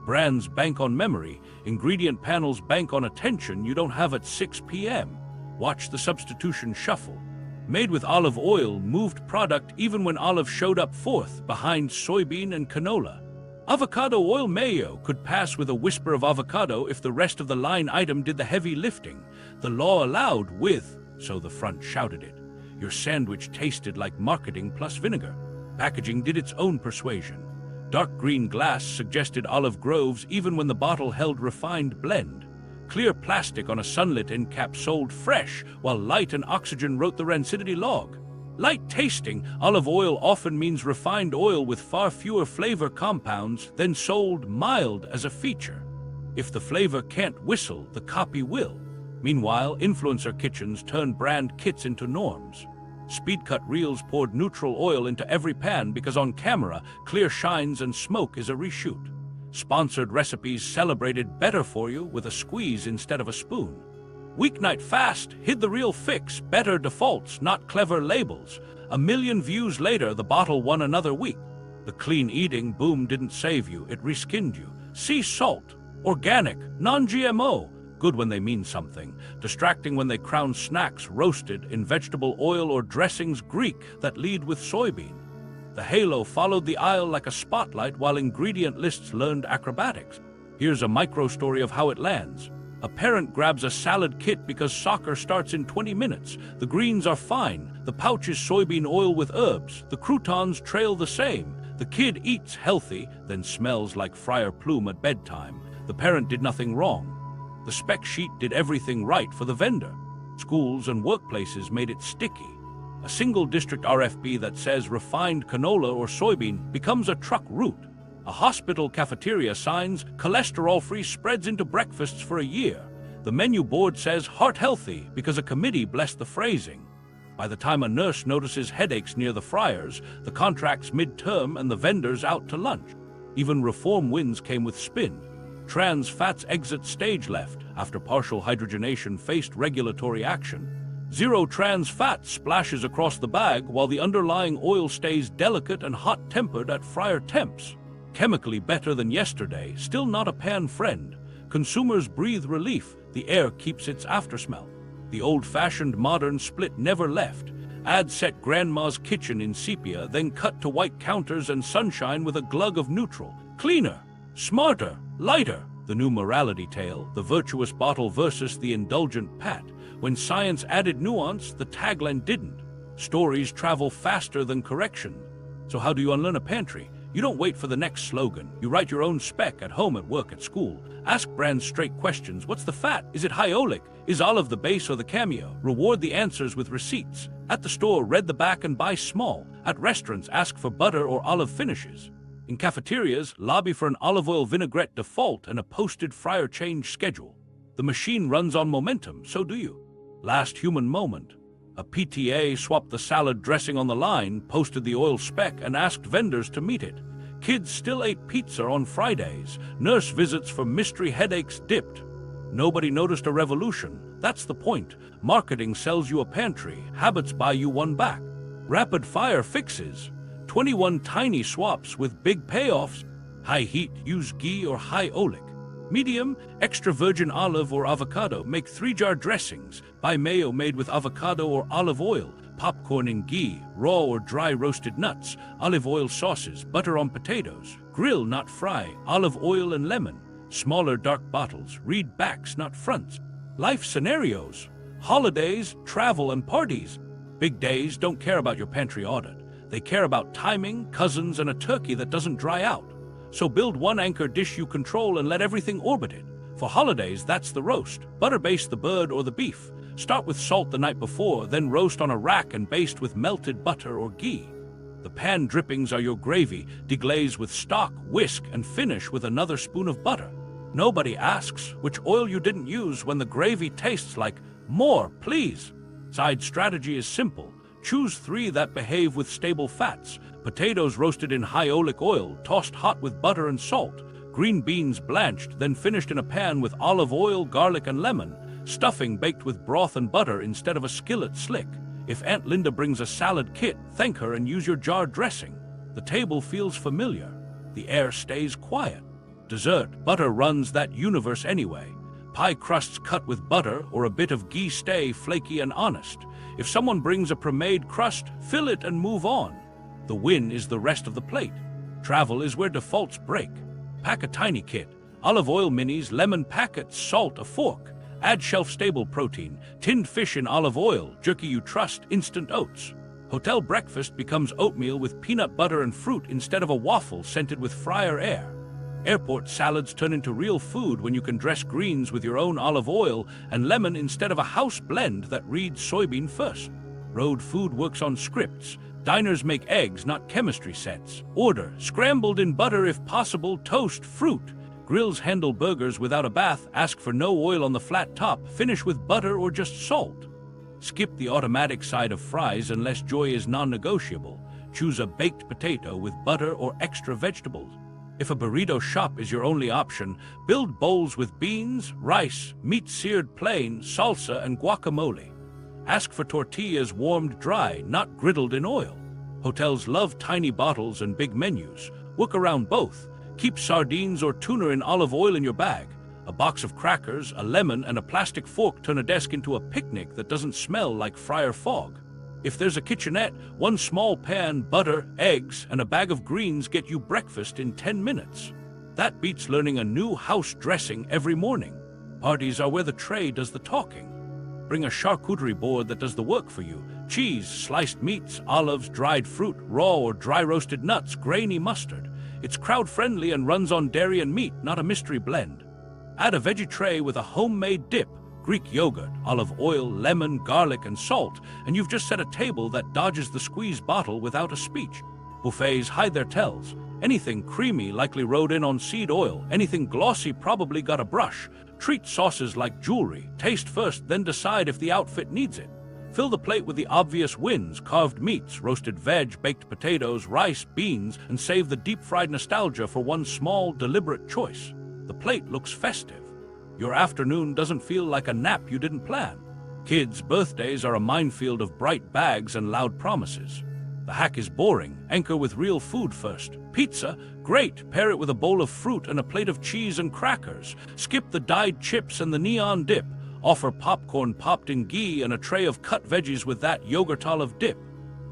Brands bank on memory, ingredient panels bank on attention you don't have at 6 p.m. Watch the substitution shuffle. Made with olive oil moved product even when olive showed up fourth, behind soybean and canola. Avocado oil mayo could pass with a whisper of avocado if the rest of the line item did the heavy lifting. The law allowed with, so the front shouted it. Your sandwich tasted like marketing plus vinegar. Packaging did its own persuasion. Dark green glass suggested olive groves even when the bottle held refined blend. Clear plastic on a sunlit end cap sold fresh, while light and oxygen wrote the rancidity log. Light tasting, olive oil often means refined oil with far fewer flavor compounds, then sold mild as a feature. If the flavor can't whistle, the copy will. Meanwhile, influencer kitchens turn brand kits into norms. Speed-cut reels poured neutral oil into every pan because on camera, clear shines and smoke is a reshoot. Sponsored recipes celebrated better for you with a squeeze instead of a spoon. Weeknight fast hid the real fix, better defaults, not clever labels. 1 million views later, the bottle won another week. The clean eating boom didn't save you, it reskinned you. Sea salt, organic, non-GMO. Good when they mean something, distracting when they crown snacks roasted in vegetable oil or dressings Greek that lead with soybean. The halo followed the aisle like a spotlight while ingredient lists learned acrobatics. Here's a micro story of how it lands. A parent grabs a salad kit because soccer starts in 20 minutes. The greens are fine, the pouch is soybean oil with herbs, the croutons trail the same. The kid eats healthy, then smells like Friar Plume at bedtime. The parent did nothing wrong. The spec sheet did everything right for the vendor. Schools and workplaces made it sticky. A single district RFP that says refined canola or soybean becomes a truck route. A hospital cafeteria signs cholesterol-free spreads into breakfasts for a year. The menu board says heart healthy because a committee blessed the phrasing. By the time a nurse notices headaches near the fryers, the contract's mid-term and the vendor's out to lunch. Even reform wins came with spin. Trans fats exit stage left after partial hydrogenation faced regulatory action. Zero trans fat splashes across the bag while the underlying oil stays delicate and hot-tempered at fryer temps. Chemically better than yesterday, still not a pan friend. Consumers breathe relief, the air keeps its aftersmell. The old-fashioned modern split never left. Ad set grandma's kitchen in sepia, then cut to white counters and sunshine with a glug of neutral. Cleaner, smarter, lighter. The new morality tale, the virtuous bottle versus the indulgent pat. When science added nuance, the tagline didn't. Stories travel faster than correction. So how do you unlearn a pantry? You don't wait for the next slogan. You write your own spec at home, at work, at school. Ask brands straight questions. What's the fat? Is it high oleic? Is olive the base or the cameo? Reward the answers with receipts. At the store, read the back and buy small. At restaurants, ask for butter or olive finishes. In cafeterias, lobby for an olive oil vinaigrette default and a posted fryer change schedule. The machine runs on momentum, so do you. Last human moment. A PTA swapped the salad dressing on the line, posted the oil spec, and asked vendors to meet it. Kids still ate pizza on Fridays. Nurse visits for mystery headaches dipped. Nobody noticed a revolution. That's the point. Marketing sells you a pantry. Habits buy you one back. Rapid fire fixes. 21 tiny swaps with big payoffs. High heat, use ghee or high oleic. Medium, extra virgin olive or avocado. Make 3-jar dressings. Buy mayo made with avocado or olive oil. Popcorn in ghee, raw or dry roasted nuts. Olive oil sauces, butter on potatoes. Grill, not fry. Olive oil and lemon. Smaller dark bottles. Read backs, not fronts. Life scenarios. Holidays, travel and parties. Big days don't care about your pantry audit. They care about timing, cousins, and a turkey that doesn't dry out. So build one anchor dish you control and let everything orbit it. For holidays, that's the roast. Butter baste the bird or the beef. Start with salt the night before, then roast on a rack and baste with melted butter or ghee. The pan drippings are your gravy. Deglaze with stock, whisk, and finish with another spoon of butter. Nobody asks which oil you didn't use when the gravy tastes like more, please. Side strategy is simple. Choose 3 that behave with stable fats. Potatoes roasted in high oleic oil, tossed hot with butter and salt. Green beans blanched, then finished in a pan with olive oil, garlic, and lemon. Stuffing baked with broth and butter instead of a skillet slick. If Aunt Linda brings a salad kit, thank her and use your jar dressing. The table feels familiar. The air stays quiet. Dessert, butter runs that universe anyway. Pie crusts cut with butter or a bit of ghee stay flaky and honest. If someone brings a pre-made crust, fill it and move on. The win is the rest of the plate. Travel is where defaults break. Pack a tiny kit. Olive oil minis, lemon packets, salt, a fork. Add shelf-stable protein. Tinned fish in olive oil, jerky you trust, instant oats. Hotel breakfast becomes oatmeal with peanut butter and fruit instead of a waffle scented with fryer air. Airport salads turn into real food when you can dress greens with your own olive oil and lemon instead of a house blend that reads soybean first. Road food works on scripts. Diners make eggs, not chemistry sets. Order scrambled in butter if possible, toast, fruit. Grills handle burgers without a bath, ask for no oil on the flat top, finish with butter or just salt. Skip the automatic side of fries unless joy is non-negotiable. Choose a baked potato with butter or extra vegetables. If a burrito shop is your only option, build bowls with beans, rice, meat seared plain, salsa, and guacamole. Ask for tortillas warmed dry, not griddled in oil. Hotels love tiny bottles and big menus. Work around both. Keep sardines or tuna in olive oil in your bag. A box of crackers, a lemon, and a plastic fork turn a desk into a picnic that doesn't smell like fryer fog. If there's a kitchenette, one small pan, butter, eggs, and a bag of greens get you breakfast in 10 minutes. That beats learning a new house dressing every morning. Parties are where the tray does the talking. Bring a charcuterie board that does the work for you. Cheese, sliced meats, olives, dried fruit, raw or dry roasted nuts, grainy mustard. It's crowd-friendly and runs on dairy and meat, not a mystery blend. Add a veggie tray with a homemade dip, Greek yogurt, olive oil, lemon, garlic, and salt, and you've just set a table that dodges the squeeze bottle without a speech. Buffets hide their tells. Anything creamy likely rode in on seed oil. Anything glossy probably got a brush. Treat sauces like jewelry. Taste first, then decide if the outfit needs it. Fill the plate with the obvious wins, carved meats, roasted veg, baked potatoes, rice, beans, and save the deep-fried nostalgia for one small, deliberate choice. The plate looks festive. Your afternoon doesn't feel like a nap you didn't plan. Kids' birthdays are a minefield of bright bags and loud promises. The hack is boring. Anchor with real food first. Pizza? Great. Pair it with a bowl of fruit and a plate of cheese and crackers. Skip the dyed chips and the neon dip. Offer popcorn popped in ghee and a tray of cut veggies with that yogurt olive dip.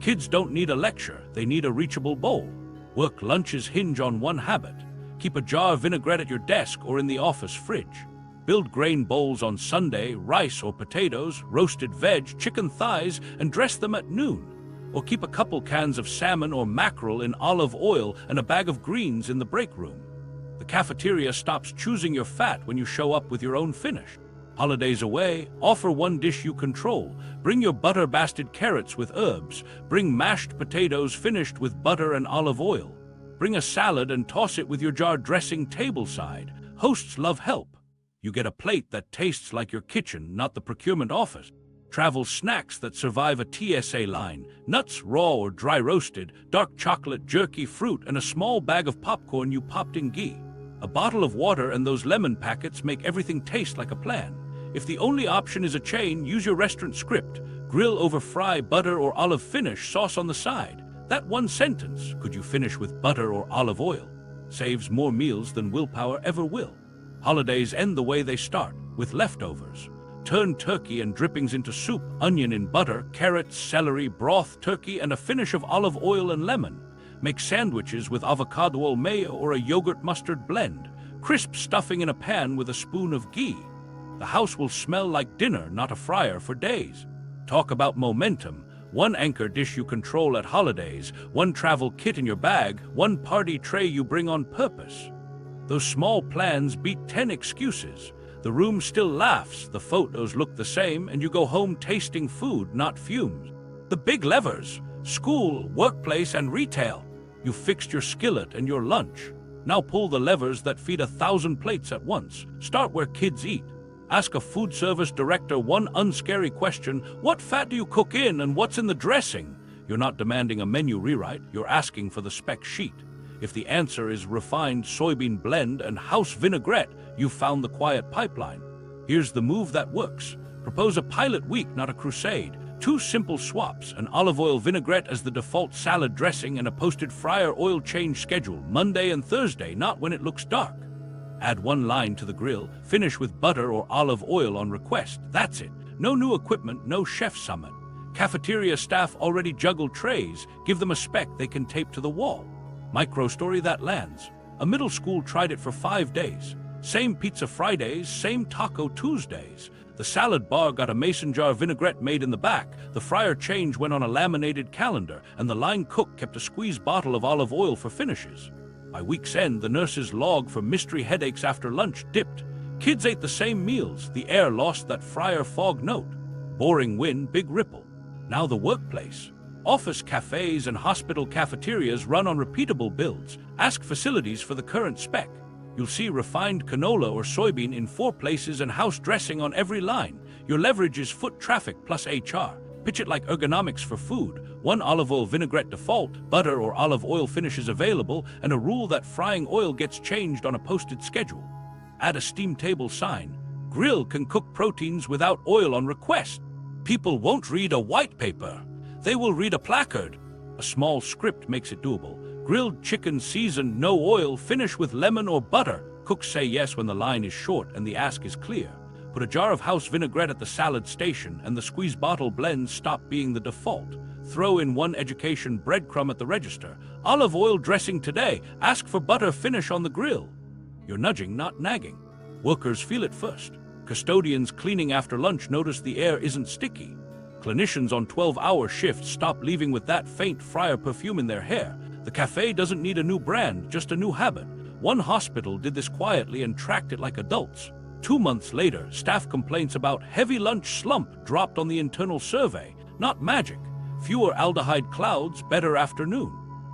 Kids don't need a lecture. They need a reachable bowl. Work lunches hinge on one habit. Keep a jar of vinaigrette at your desk or in the office fridge. Build grain bowls on Sunday, rice or potatoes, roasted veg, chicken thighs, and dress them at noon. Or keep a couple cans of salmon or mackerel in olive oil and a bag of greens in the break room. The cafeteria stops choosing your fat when you show up with your own finish. Holidays away, offer one dish you control. Bring your butter-basted carrots with herbs. Bring mashed potatoes finished with butter and olive oil. Bring a salad and toss it with your jar dressing tableside. Hosts love help. You get a plate that tastes like your kitchen, not the procurement office. Travel snacks that survive a TSA line. Nuts, raw or dry roasted, dark chocolate, jerky, fruit, and a small bag of popcorn you popped in ghee. A bottle of water and those lemon packets make everything taste like a plan. If the only option is a chain, use your restaurant script. Grill over fry, butter or olive finish, sauce on the side. That one sentence, could you finish with butter or olive oil, saves more meals than willpower ever will. Holidays end the way they start, with leftovers. Turn turkey and drippings into soup, onion in butter, carrots, celery, broth, turkey, and a finish of olive oil and lemon. Make sandwiches with avocado oil mayo or a yogurt mustard blend. Crisp stuffing in a pan with a spoon of ghee. The house will smell like dinner, not a fryer, for days. Talk about momentum. One anchor dish you control at holidays, one travel kit in your bag, one party tray you bring on purpose. Those small plans beat 10 excuses. The room still laughs, the photos look the same, and you go home tasting food, not fumes. The big levers: school, workplace, and retail. You fixed your skillet and your lunch. Now pull the levers that feed 1,000 plates at once. Start where kids eat. Ask a food service director one unscary question: what fat do you cook in and what's in the dressing? You're not demanding a menu rewrite, you're asking for the spec sheet. If the answer is refined soybean blend and house vinaigrette, you've found the quiet pipeline. Here's the move that works. Propose a pilot week, not a crusade. 2 simple swaps: an olive oil vinaigrette as the default salad dressing and a posted fryer oil change schedule, Monday and Thursday, not when it looks dark. Add 1 line to the grill, finish with butter or olive oil on request. That's it. No new equipment, no chef summit. Cafeteria staff already juggle trays. Give them a spec they can tape to the wall. Micro story that lands. A middle school tried it for 5 days. Same pizza Fridays, same taco Tuesdays. The salad bar got a mason jar vinaigrette made in the back. The fryer change went on a laminated calendar, and the line cook kept a squeeze bottle of olive oil for finishes. By week's end, the nurse's log for mystery headaches after lunch dipped. Kids ate the same meals, the air lost that friar fog note. Boring win, big ripple. Now the workplace. Office cafes and hospital cafeterias run on repeatable builds. Ask facilities for the current spec. You'll see refined canola or soybean in 4 places and house dressing on every line. Your leverage is foot traffic plus HR. Pitch it like ergonomics for food. 1 olive oil vinaigrette default, butter or olive oil finishes available, and a rule that frying oil gets changed on a posted schedule. Add a steam table sign. Grill can cook proteins without oil on request. People won't read a white paper. They will read a placard. A small script makes it doable. Grilled chicken seasoned, no oil, finish with lemon or butter. Cooks say yes when the line is short and the ask is clear. Put a jar of house vinaigrette at the salad station and the squeeze bottle blends stop being the default. Throw in 1 education breadcrumb at the register. Olive oil dressing today. Ask for butter finish on the grill. You're nudging, not nagging. Workers feel it first. Custodians cleaning after lunch notice the air isn't sticky. Clinicians on 12-hour shifts stop leaving with that faint fryer perfume in their hair. The cafe doesn't need a new brand, just a new habit. 1 hospital did this quietly and tracked it like adults. 2 months later, staff complaints about heavy lunch slump dropped on the internal survey. Not magic. Fewer aldehyde clouds, better afternoon.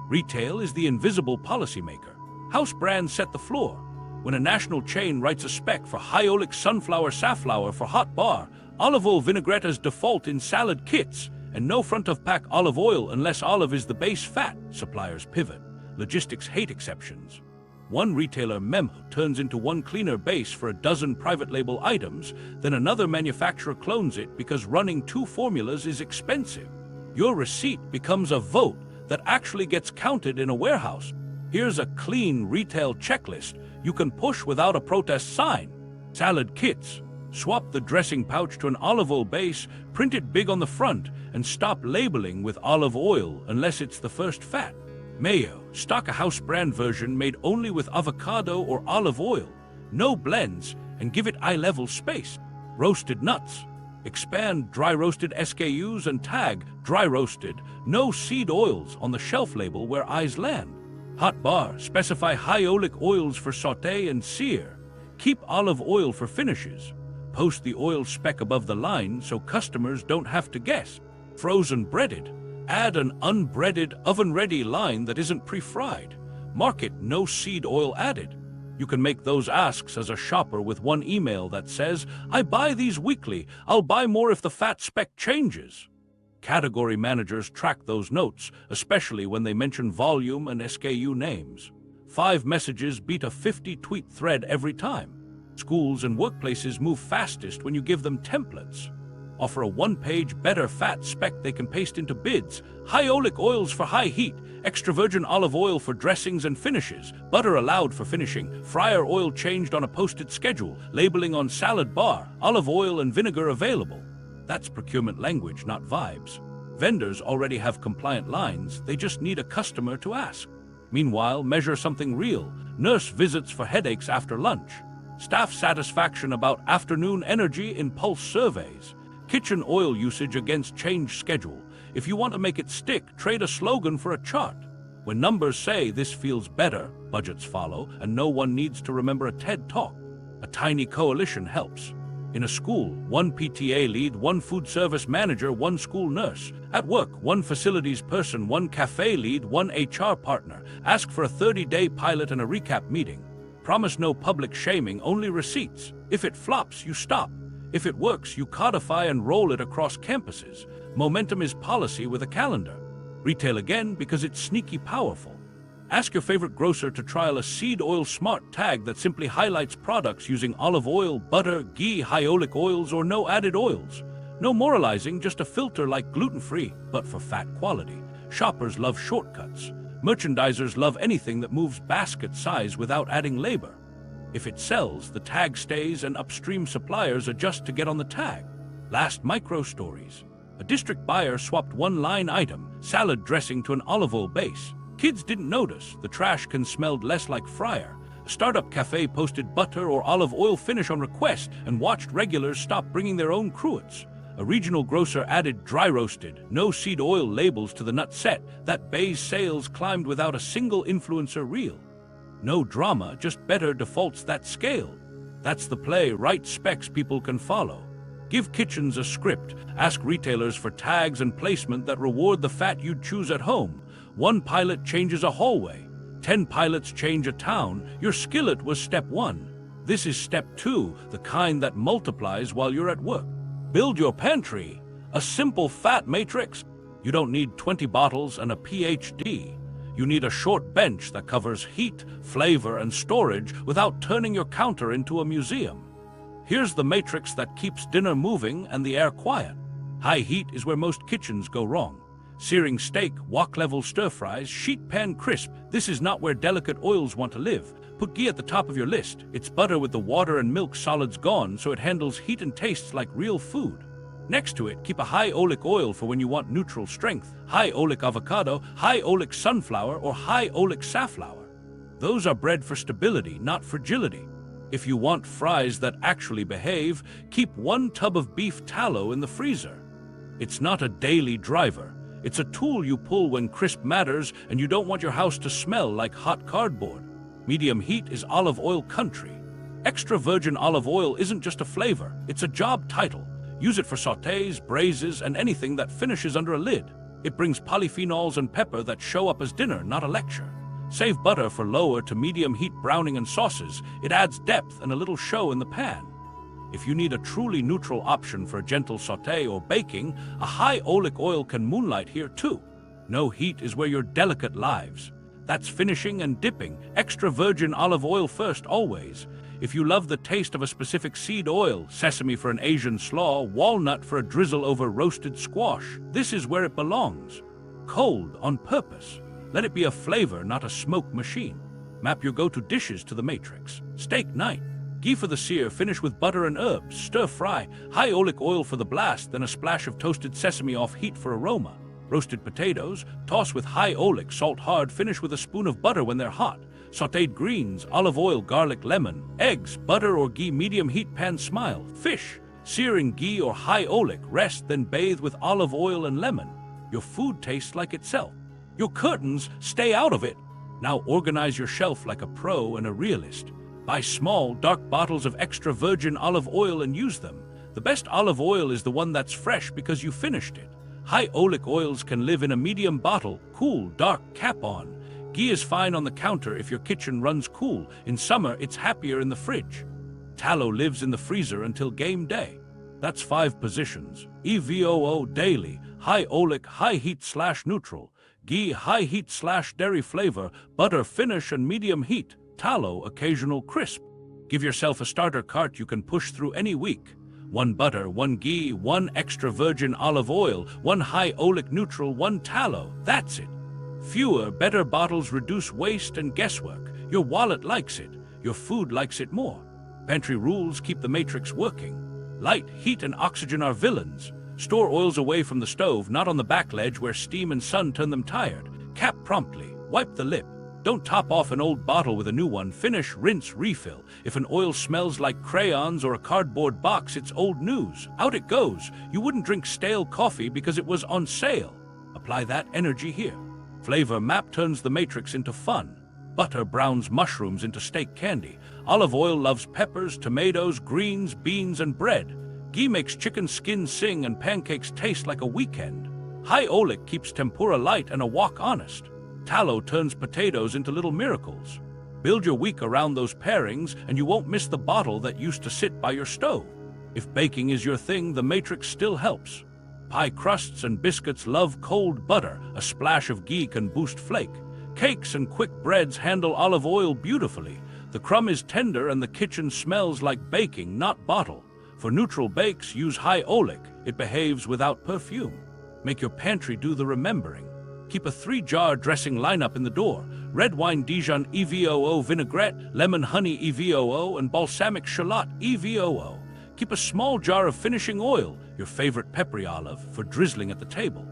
Retail is the invisible policymaker. House brands set the floor. When a national chain writes a spec for high-oleic sunflower safflower for hot bar, olive oil vinaigrette as default in salad kits, and no front-of-pack olive oil unless olive is the base fat, suppliers pivot. Logistics hate exceptions. 1 retailer memo turns into 1 cleaner base for a dozen private label items, then another manufacturer clones it because running 2 formulas is expensive. Your receipt becomes a vote that actually gets counted in a warehouse. Here's a clean retail checklist you can push without a protest sign. Salad kits. Swap the dressing pouch to an olive oil base, print it big on the front, and stop labeling with olive oil unless it's the first fat. Mayo. Stock a house brand version made only with avocado or olive oil. No blends, and give it eye-level space. Roasted nuts. Expand dry roasted SKUs and tag dry roasted, no seed oils on the shelf label where eyes land. Hot bar. Specify high oleic oils for sauté and sear. Keep olive oil for finishes. Post the oil spec above the line so customers don't have to guess. Frozen breaded. Add an unbreaded, oven-ready line that isn't pre-fried. Mark it no seed oil added. You can make those asks as a shopper with 1 email that says, I buy these weekly, I'll buy more if the fat spec changes. Category managers track those notes, especially when they mention volume and SKU names. 5 messages beat a 50-tweet thread every time. Schools and workplaces move fastest when you give them templates. Offer a 1-page better fat spec they can paste into bids. High oleic oils for high heat, extra virgin olive oil for dressings and finishes, butter allowed for finishing, fryer oil changed on a posted schedule, labeling on salad bar, olive oil and vinegar available. That's procurement language, not vibes. Vendors already have compliant lines, they just need a customer to ask. Meanwhile, measure something real. Nurse visits for headaches after lunch. Staff satisfaction about afternoon energy in pulse surveys. Kitchen oil usage against change schedule. If you want to make it stick, trade a slogan for a chart. When numbers say this feels better, budgets follow, and no one needs to remember a TED talk. A tiny coalition helps. In a school, 1 PTA lead, 1 food service manager, 1 school nurse. At work, 1 facilities person, 1 cafe lead, 1 HR partner. Ask for a 30-day pilot and a recap meeting. Promise no public shaming, only receipts. If it flops, you stop. If it works, you codify and roll it across campuses. Momentum is policy with a calendar. Retail again because it's sneaky powerful. Ask your favorite grocer to trial a seed oil smart tag that simply highlights products using olive oil, butter, ghee, high oleic oils, or no added oils. No moralizing, just a filter like gluten-free, but for fat quality. Shoppers love shortcuts. Merchandisers love anything that moves basket size without adding labor. If it sells, the tag stays and upstream suppliers adjust to get on the tag. Last micro stories. A district buyer swapped 1 line item, salad dressing, to an olive oil base. Kids didn't notice. The trash can smelled less like fryer. A startup cafe posted butter or olive oil finish on request and watched regulars stop bringing their own cruets. A regional grocer added dry roasted, no seed oil labels to the nut set. That bay's sales climbed without a single influencer reel. No drama, just better defaults that scale. That's the play, right specs people can follow. Give kitchens a script. Ask retailers for tags and placement that reward the fat you'd choose at home. 1 pilot changes a hallway. 10 pilots change a town. Your skillet was step 1. This is step 2, the kind that multiplies while you're at work. Build your pantry. A simple fat matrix. You don't need 20 bottles and a PhD. You need a short bench that covers heat, flavor, and storage without turning your counter into a museum. Here's the matrix that keeps dinner moving and the air quiet. High heat is where most kitchens go wrong. Searing steak, wok-level stir-fries, sheet pan crisp. This is not where delicate oils want to live. Put ghee at the top of your list. It's butter with the water and milk solids gone, so it handles heat and tastes like real food. Next to it, keep a high oleic oil for when you want neutral strength, high oleic avocado, high oleic sunflower, or high oleic safflower. Those are bred for stability, not fragility. If you want fries that actually behave, keep 1 tub of beef tallow in the freezer. It's not a daily driver. It's a tool you pull when crisp matters and you don't want your house to smell like hot cardboard. Medium heat is olive oil country. Extra virgin olive oil isn't just a flavor, it's a job title. Use it for sautés, braises, and anything that finishes under a lid. It brings polyphenols and pepper that show up as dinner, not a lecture. Save butter for lower to medium heat browning and sauces. It adds depth and a little show in the pan. If you need a truly neutral option for a gentle sauté or baking, a high oleic oil can moonlight here too. No heat is where your delicate lives. That's finishing and dipping. Extra virgin olive oil first, always. If you love the taste of a specific seed oil, sesame for an Asian slaw, walnut for a drizzle over roasted squash, this is where it belongs. Cold on purpose. Let it be a flavor, not a smoke machine. Map your go-to dishes to the matrix. Steak night. Ghee for the sear, finish with butter and herbs. Stir fry. High oleic oil for the blast, then a splash of toasted sesame off heat for aroma. Roasted potatoes, toss with high oleic, salt hard, finish with a spoon of butter when they're hot. Sautéed greens, olive oil, garlic, lemon. Eggs, butter or ghee, medium heat pan smile. Fish, sear in ghee or high oleic, rest, then bathe with olive oil and lemon. Your food tastes like itself. Your curtains, stay out of it. Now organize your shelf like a pro and a realist. Buy small, dark bottles of extra virgin olive oil and use them. The best olive oil is the one that's fresh because you finished it. High oleic oils can live in a medium bottle, cool, dark, cap on. Ghee is fine on the counter if your kitchen runs cool. In summer, it's happier in the fridge. Tallow lives in the freezer until game day. That's 5 positions. EVOO daily, high oleic, high heat / neutral. Ghee, high heat / dairy flavor. Butter, finish and medium heat. Tallow, occasional crisp. Give yourself a starter cart you can push through any week. 1 butter, 1 ghee, 1 extra virgin olive oil, 1 high oleic neutral, 1 tallow. That's it. Fewer, better bottles reduce waste and guesswork. Your wallet likes it. Your food likes it more. Pantry rules keep the matrix working. Light, heat, and oxygen are villains. Store oils away from the stove, not on the back ledge where steam and sun turn them tired. Cap promptly. Wipe the lip. Don't top off an old bottle with a new one. Finish, rinse, refill. If an oil smells like crayons or a cardboard box, it's old news. Out it goes. You wouldn't drink stale coffee because it was on sale. Apply that energy here. Flavor map turns the matrix into fun. Butter browns mushrooms into steak candy. Olive oil loves peppers, tomatoes, greens, beans, and bread. Ghee makes chicken skin sing and pancakes taste like a weekend. High oleic keeps tempura light and a wok honest. Tallow turns potatoes into little miracles. Build your week around those pairings and you won't miss the bottle that used to sit by your stove. If baking is your thing, the matrix still helps. Pie crusts and biscuits love cold butter. A splash of ghee can boost flake. Cakes and quick breads handle olive oil beautifully. The crumb is tender and the kitchen smells like baking, not bottle. For neutral bakes, use high oleic. It behaves without perfume. Make your pantry do the remembering. Keep a 3-jar dressing lineup in the door. Red wine Dijon EVOO vinaigrette, lemon honey EVOO, and balsamic shallot EVOO. Keep a small jar of finishing oil, your favorite peppery olive, for drizzling at the table.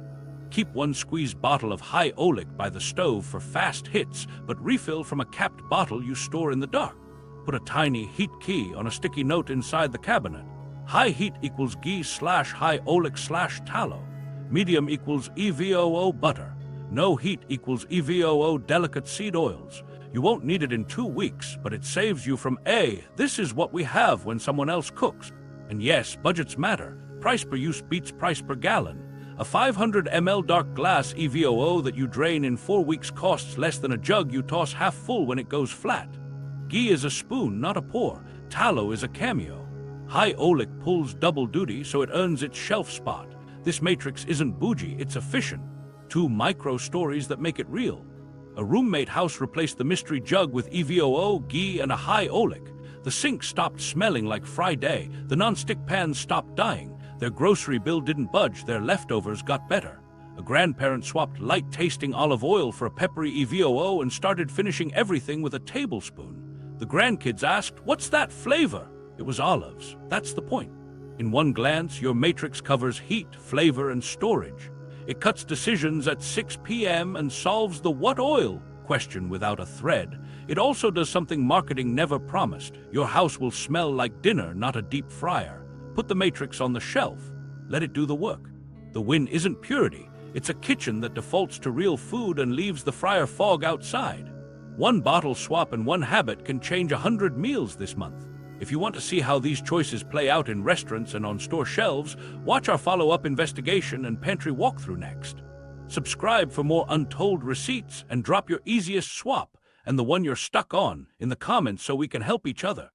Keep 1 squeezed bottle of high oleic by the stove for fast hits, but refill from a capped bottle you store in the dark. Put a tiny heat key on a sticky note inside the cabinet. High heat equals ghee / high oleic / tallow. Medium equals EVOO butter. No heat equals EVOO delicate seed oils. You won't need it in 2 weeks, but it saves you from this is what we have when someone else cooks. And yes, budgets matter. Price per use beats price per gallon. A 500 ml dark glass EVOO that you drain in 4 weeks costs less than a jug you toss half full when it goes flat. Ghee is a spoon, not a pour. Tallow is a cameo. High oleic pulls double duty, so it earns its shelf spot. This matrix isn't bougie, it's efficient. 2 micro stories that make it real. A roommate house replaced the mystery jug with EVOO, ghee, and a high oleic. The sink stopped smelling like Friday. The non-stick pans stopped dying. Their grocery bill didn't budge. Their leftovers got better. A grandparent swapped light-tasting olive oil for a peppery EVOO and started finishing everything with a tablespoon. The grandkids asked, "What's that flavor?" It was olives. That's the point. In one glance, your matrix covers heat, flavor, and storage. It cuts decisions at 6 p.m. and solves the "what oil?" question without a thread. It also does something marketing never promised. Your house will smell like dinner, not a deep fryer. Put the matrix on the shelf. Let it do the work. The win isn't purity. It's a kitchen that defaults to real food and leaves the fryer fog outside. 1 bottle swap and 1 habit can change 100 meals this month. If you want to see how these choices play out in restaurants and on store shelves, watch our follow-up investigation and pantry walkthrough next. Subscribe for more untold receipts and drop your easiest swap and the one you're stuck on in the comments so we can help each other.